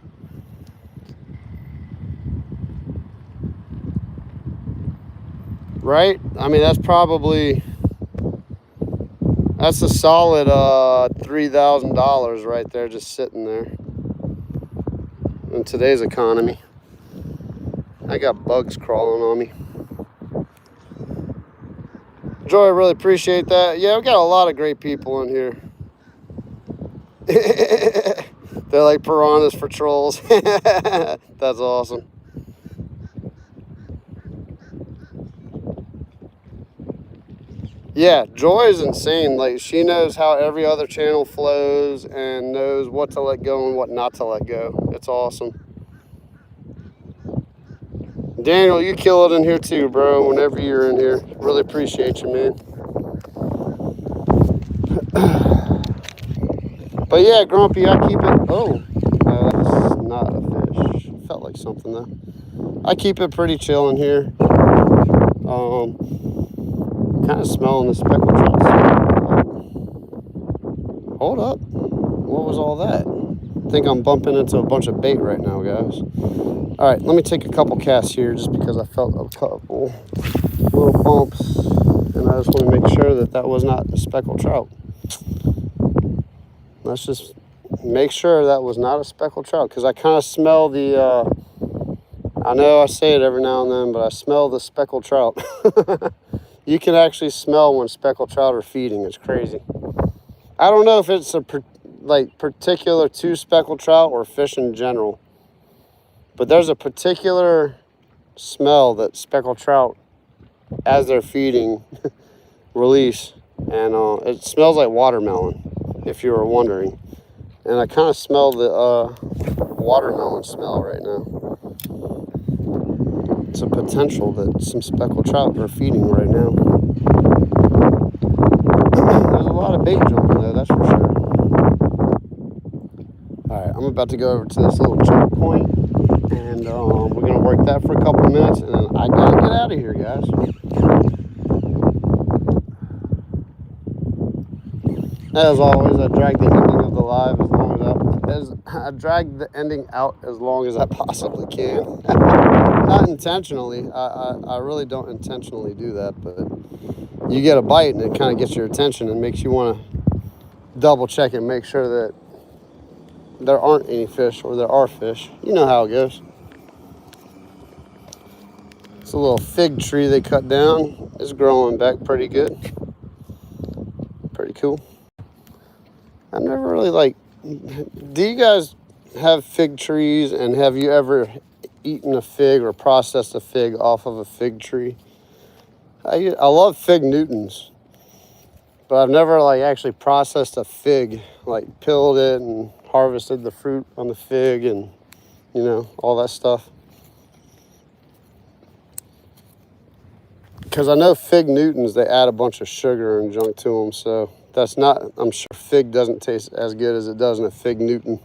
Right? I mean, that's a solid $3,000 right there just sitting there in today's economy. I got bugs crawling on me. Joy, I really appreciate that. Yeah, we got a lot of great people in here. They're like piranhas for trolls. That's awesome. Yeah, Joy is insane. Like, she knows how every other channel flows and knows what to let go and what not to let go. It's awesome. Daniel, you kill it in here too, bro, whenever you're in here. Really appreciate you, man. But yeah, Grumpy, I keep it... Oh, no, that's not a fish. Felt like something, though. I keep it pretty chill in here. Kind of smelling the speckled trout. Hold up. What was all that? I think I'm bumping into a bunch of bait right now, guys. All right, let me take a couple casts here just because I felt a couple little bumps. And I just want to make sure that that was not a speckled trout. Let's just make sure that was not a speckled trout because I kind of smell the, I know I say it every now and then, but I smell the speckled trout. You can actually smell when speckled trout are feeding. It's crazy. I don't know if it's a particular to speckled trout or fish in general, but there's a particular smell that speckled trout, as they're feeding, release, and it smells like watermelon, if you were wondering. And I kind of smell the watermelon smell right now. It's a potential that some speckled trout are feeding right now. There's a lot of bait jumping though, that's for sure. Alright, I'm about to go over to this little choke point, and we're going to work that for a couple of minutes, and then I got to get out of here, guys. As always, I drag the ending of the live as long as I drag the ending out as long as I possibly can. Not intentionally. I really don't intentionally do that, but you get a bite and it kind of gets your attention and makes you want to double check and make sure that there aren't any fish or there are fish. You know how it goes. It's a little fig tree they cut down. It's growing back pretty good. Pretty cool. I've never really do you guys have fig trees, and have you ever eaten a fig or processed a fig off of a fig tree? I love fig Newtons, but I've never actually processed a fig, peeled it and harvested the fruit on the fig and, all that stuff. Because I know fig Newtons, they add a bunch of sugar and junk to them, so that's not, I'm sure fig doesn't taste as good as it does in a fig Newton.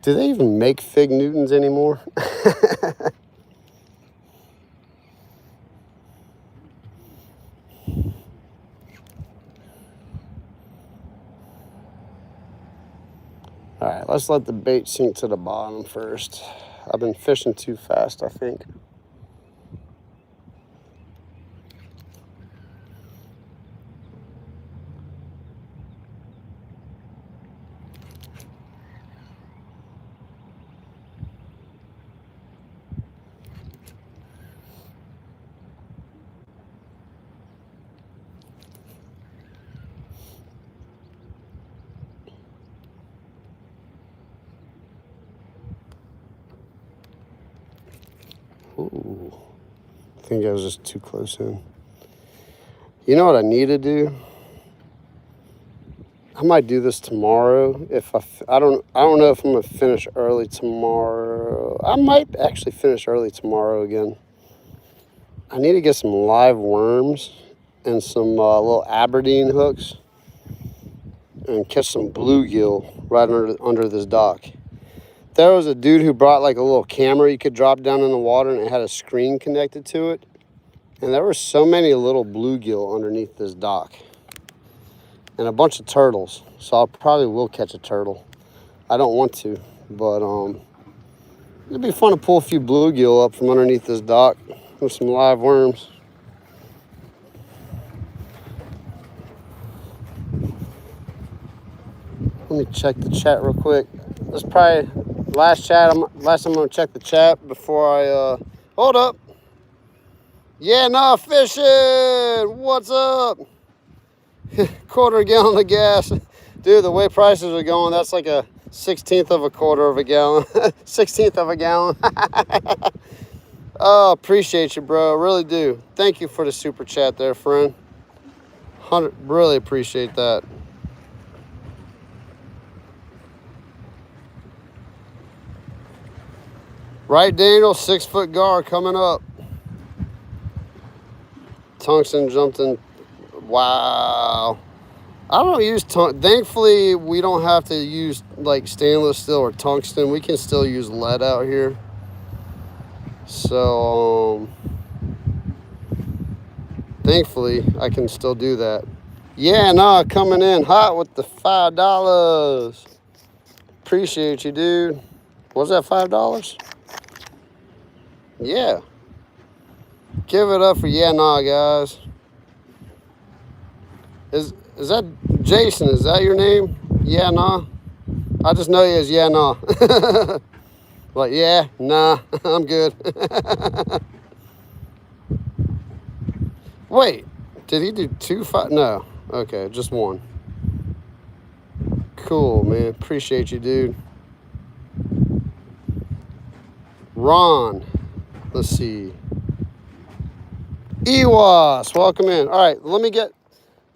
Do they even make fig Newtons anymore? All right, let's let the bait sink to the bottom first. I've been fishing too fast, I think. Ooh, I think I was just too close in. You know what I need to do? I might do this tomorrow. If I don't know if I'm gonna finish early tomorrow. I might actually finish early tomorrow again. I need to get some live worms and some little Aberdeen hooks and catch some bluegill right under this dock. There was a dude who brought a little camera you could drop down in the water, and it had a screen connected to it. And there were so many little bluegill underneath this dock. And a bunch of turtles. So I probably will catch a turtle. I don't want to, but it'd be fun to pull a few bluegill up from underneath this dock with some live worms. Let me check the chat real quick. This is probably last time I'm gonna check the chat before I hold up. Yeah, nah, fishing. What's up? Quarter gallon of gas. Dude, the way prices are going, that's like a 1/16 of a quarter of a gallon. 1/16 of a gallon. Oh, appreciate you, bro. Really do. Thank you for the super chat there, friend. Really appreciate that. Right, Daniel? 6-foot gar coming up. Tungsten jumped in. Wow. I don't use thankfully we don't have to use stainless steel or tungsten. We can still use lead out here. So thankfully I can still do that. Yeah, nah, coming in hot with the $5. Appreciate you, dude. Was that $5? Yeah. Give it up for yeah, nah, guys. Is that Jason? Is that your name? Yeah, nah. I just know you as yeah, nah. Yeah, nah, I'm good. Wait, did he do 2 5? No. Okay, just 1. Cool, man. Appreciate you, dude. Ron. Let's see. Ewas, welcome in. All right,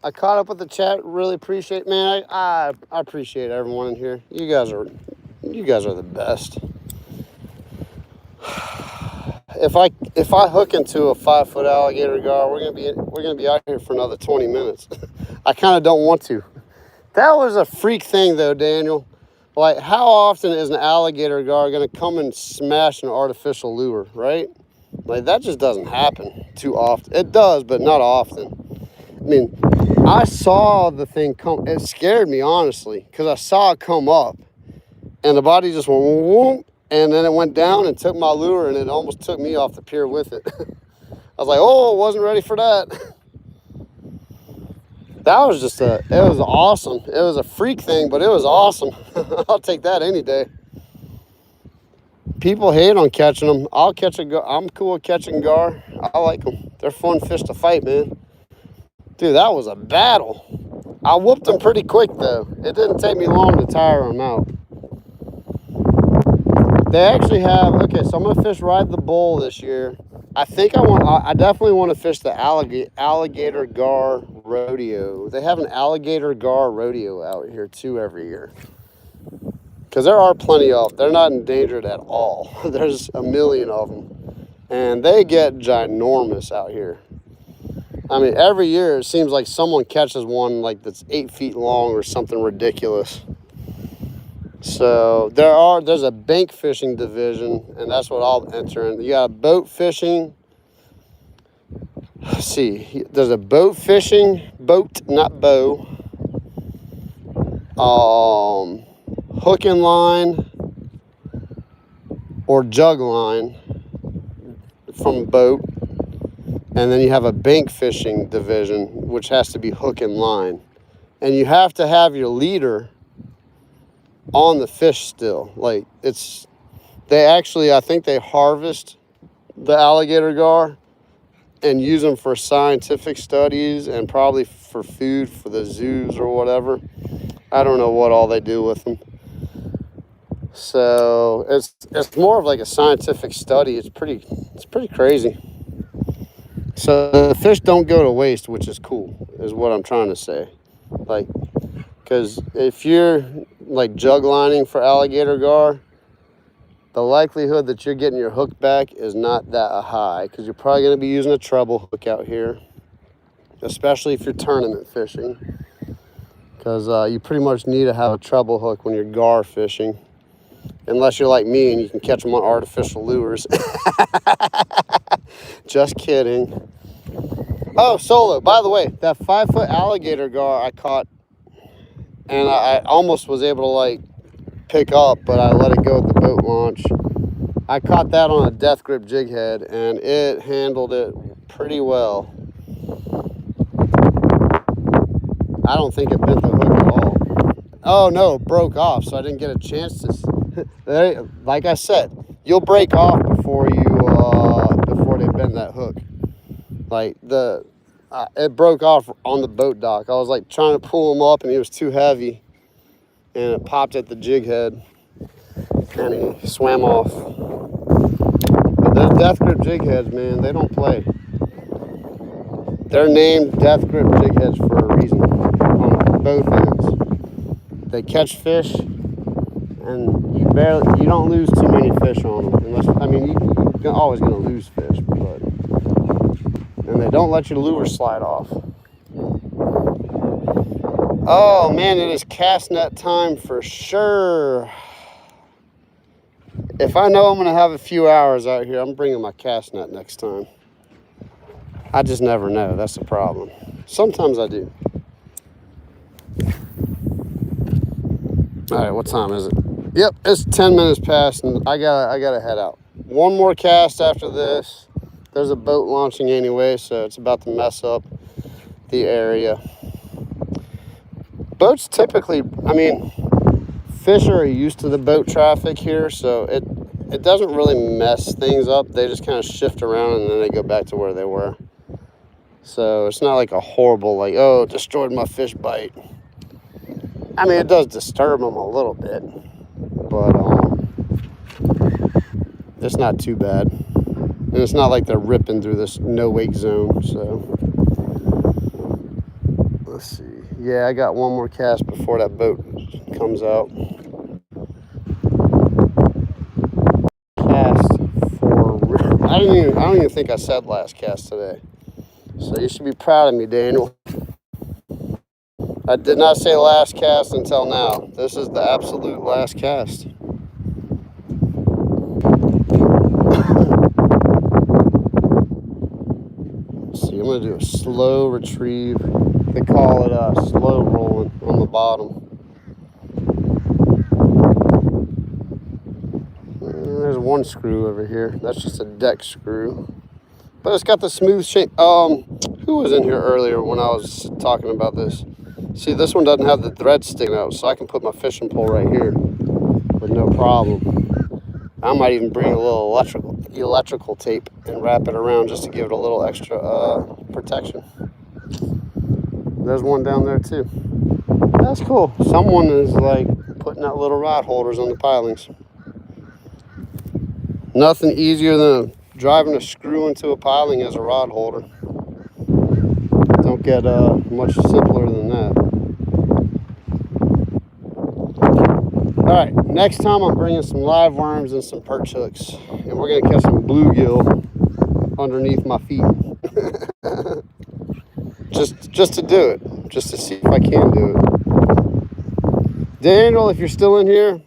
I caught up with the chat. Really appreciate, man. I appreciate everyone in here. You guys are the best. If I hook into a 5-foot alligator gar, we're gonna be out here for another 20 minutes. I kind of don't want to. That was a freak thing though, Daniel. How often is an alligator gar gonna come and smash an artificial lure, right? That just doesn't happen too often. It does, but not often. I mean, I saw the thing come. It scared me, honestly, because I saw it come up, and the body just went whoop, And then it went down and took my lure, and it almost took me off the pier with it. I was like, oh, wasn't ready for that. That was just it was awesome. It was a freak thing, but it was awesome. I'll take that any day. People hate on catching them. I'll catch a gar. I'm cool with catching gar. I like them. They're fun fish to fight, man. Dude, that was a battle. I whooped them pretty quick, though. It didn't take me long to tire them out. They actually have, okay, so I'm going to fish Ride the Bull this year. I definitely want to fish the alligator gar rodeo. They have an alligator gar rodeo out here, too, every year. Because there are plenty of them. They're not endangered at all. There's a million of them. And they get ginormous out here. I mean, every year it seems like someone catches one like that's 8 feet long or something ridiculous. So there's a bank fishing division, and that's what I'll enter in. You got boat fishing. Let's see, there's a boat fishing, boat, not bow. Hook and line or jug line from boat. And then you have a bank fishing division, which has to be hook and line. And you have to have your leader on the fish still. Like, I think they harvest the alligator gar and use them for scientific studies and probably for food for the zoos or whatever. I don't know what all they do with them. So it's more of like a scientific study. It's pretty crazy. So the fish don't go to waste, which is cool, is what I'm trying to say. Like, because if you're like jug lining for alligator gar, the likelihood that you're getting your hook back is not that high, because you're probably going to be using a treble hook out here, especially if you're tournament fishing, because you pretty much need to have a treble hook when you're gar fishing, unless you're like me and you can catch them on artificial lures. Just kidding. Oh, Solo, by the way, that 5-foot alligator gar I caught, and I almost was able to like pick up, but I let it go at the boat launch. I caught that on a death grip jig head, and it handled it pretty well. I don't think it bent the hook at all. Oh no, it broke off, so I didn't get a chance to. Like I said, you'll break off before they bend that hook. Like it broke off on the boat dock. I was like trying to pull him up, and he was too heavy, and it popped at the jig head, and he swam off. But those death grip jig heads, man, they don't play. They're named death grip jig heads for a reason on both ends. They catch fish, and you don't lose too many fish on them. You're always going to lose fish, and they don't let your lure slide off. Oh man, it is cast net time for sure. If I know I'm going to have a few hours out here, I'm bringing my cast net next time. I just never know. That's the problem. Sometimes I do. All right, what time is it? Yep, it's 10 minutes past, and I gotta head out. One more cast after this. There's a boat launching anyway, so it's about to mess up the area. Boats typically, fish are used to the boat traffic here, so it doesn't really mess things up. They just kind of shift around, and then they go back to where they were. So it's not like a horrible, like, oh, it destroyed my fish bite. It does disturb them a little bit, but it's not too bad. And it's not like they're ripping through this no-wake zone, so. Let's see. Yeah, I got one more cast before that boat comes out. Cast for, I don't even think I said last cast today. So you should be proud of me, Daniel. I did not say last cast until now. This is the absolute last cast. Let's see, I'm going to do a slow retrieve. They call it slow rolling on the bottom. one screw over here. That's just a deck screw. But it's got the smooth shape. Who was in here earlier when I was talking about this? See, this one doesn't have the thread sticking out, so I can put my fishing pole right here with no problem. I might even bring a little electrical tape and wrap it around just to give it a little extra protection. There's one down there too. That's cool. Someone is like putting out little rod holders on the pilings. Nothing easier than driving a screw into a piling as a rod holder. Don't get much simpler than that. All right, next time I'm bringing some live worms and some perch hooks, and we're gonna catch some bluegill underneath my feet. just to do it, just to see if I can do it. Daniel, if you're still in here,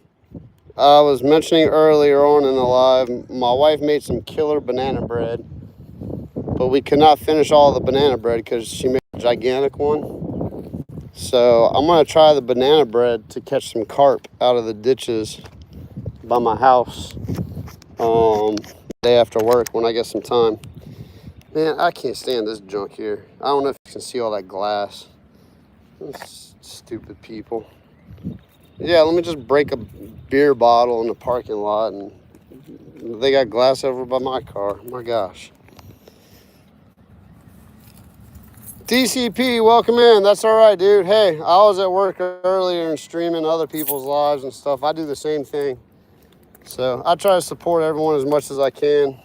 I was mentioning earlier on in the live, my wife made some killer banana bread, but we could not finish all the banana bread because she made a gigantic one. So I'm gonna try the banana bread to catch some carp out of the ditches by my house day after work when I get some time. Man, I can't stand this junk here. I don't know if you can see all that glass. Stupid people. Yeah, let me just break a beer bottle in the parking lot and they got glass over by my car. My gosh. DCP, welcome in. That's all right, dude. Hey, I was at work earlier and streaming other people's lives and stuff. I do the same thing. So I try to support everyone as much as I can.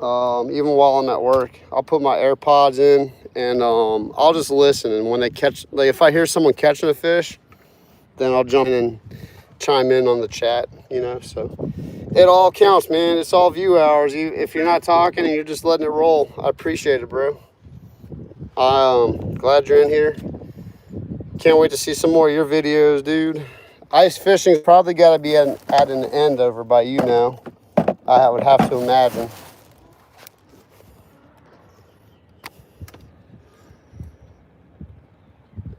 Even while I'm at work, I'll put my AirPods in and I'll just listen. And when they catch, like if I hear someone catching a fish, then I'll jump in and chime in on the chat, you know. So it all counts, man. It's all view hours. If you're not talking and you're just letting it roll, I appreciate it, bro. I'm glad you're in here. Can't wait to see some more of your videos, dude. Ice fishing's probably got to be at an end over by you now. I would have to imagine.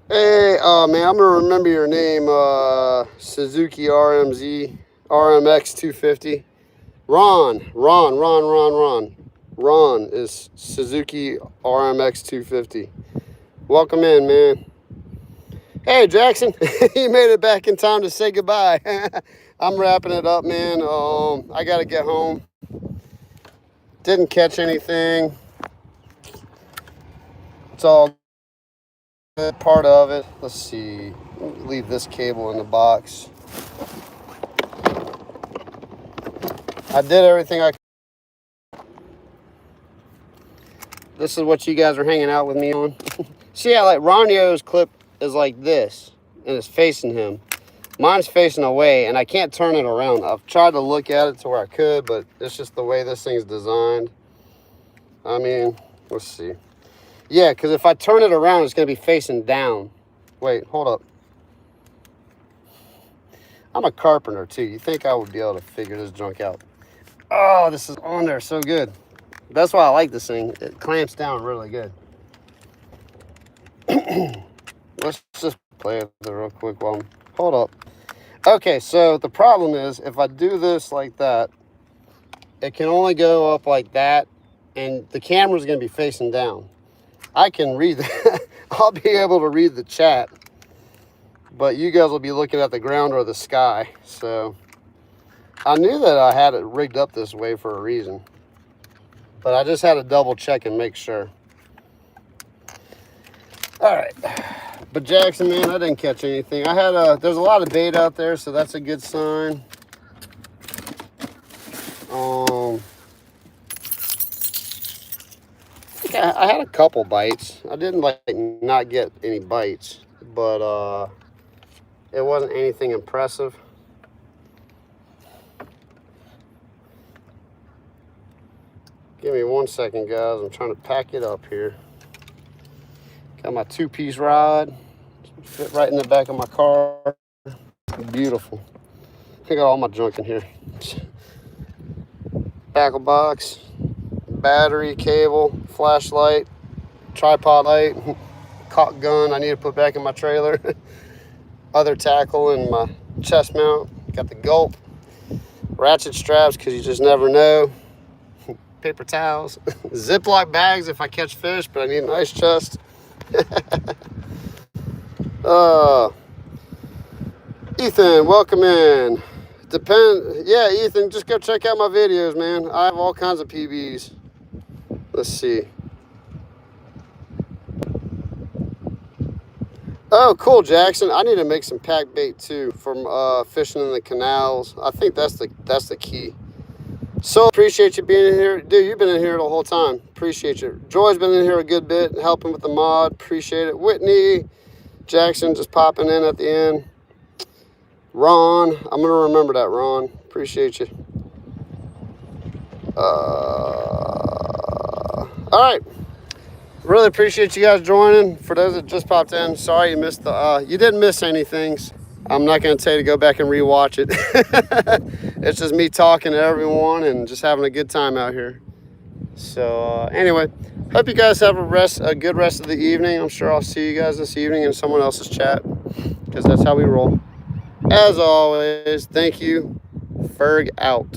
Hey, man, I'm gonna remember your name. Suzuki RMX 250. Ron is Suzuki RMX 250. Welcome in, man. Hey, Jackson, you made it back in time to say goodbye. I'm wrapping it up, man. I gotta get home. Didn't catch anything. It's all good, part of it. Let's see. Leave this cable in the box. I did everything I could. This is what you guys are hanging out with me on. See how like Ronio's clip is like this and it's facing him. Mine's facing away and I can't turn it around. I've tried to look at it to where I could, but it's just the way this thing's designed. I mean, let's see. Yeah, because if I turn it around, it's going to be facing down. Wait, hold up. I'm a carpenter too. You think I would be able to figure this junk out? Oh, this is on there so good. That's why I like this thing. It clamps down really good. Let's just play with it real quick while hold up. Okay, so the problem is if I do this like that, it can only go up like that, and the camera's going to be facing down. I can read that. I'll be able to read the chat, but you guys will be looking at the ground or the sky. So I knew that I had it rigged up this way for a reason, but I just had to double check and make sure. All right, but Jackson, man, I didn't catch anything. I had there's a lot of bait out there, so that's a good sign. I had a couple bites. I didn't like not get any bites, but it wasn't anything impressive. Give me 1 second, guys. I'm trying to pack it up here. Got my 2-piece rod. Fit right in the back of my car. Beautiful. I got all my junk in here. Tackle box, battery, cable, flashlight, tripod light, caulk gun I need to put back in my trailer. Other tackle and my chest mount. Got the gulp Ratchet straps, because you just never know. Paper towels. Ziploc bags if I catch fish, but I need an ice chest. Ethan, welcome in. Yeah, Ethan, just go check out my videos, man. I have all kinds of PBs. Let's see. Oh, cool, Jackson. I need to make some pack bait too from fishing in the canals. I think that's the key. So appreciate you being in here. Dude, you've been in here the whole time. Appreciate you. Joy's been in here a good bit, helping with the mod. Appreciate it. Whitney, Jackson just popping in at the end. Ron, I'm going to remember that, Ron. Appreciate you. All right. Really appreciate you guys joining. For those that just popped in, sorry you missed the, you didn't miss anything. I'm not going to tell you to go back and rewatch it. It's just me talking to everyone and just having a good time out here. So anyway, hope you guys have a good rest of the evening. I'm sure I'll see you guys this evening in someone else's chat, because that's how we roll. As always, thank you. Ferg out.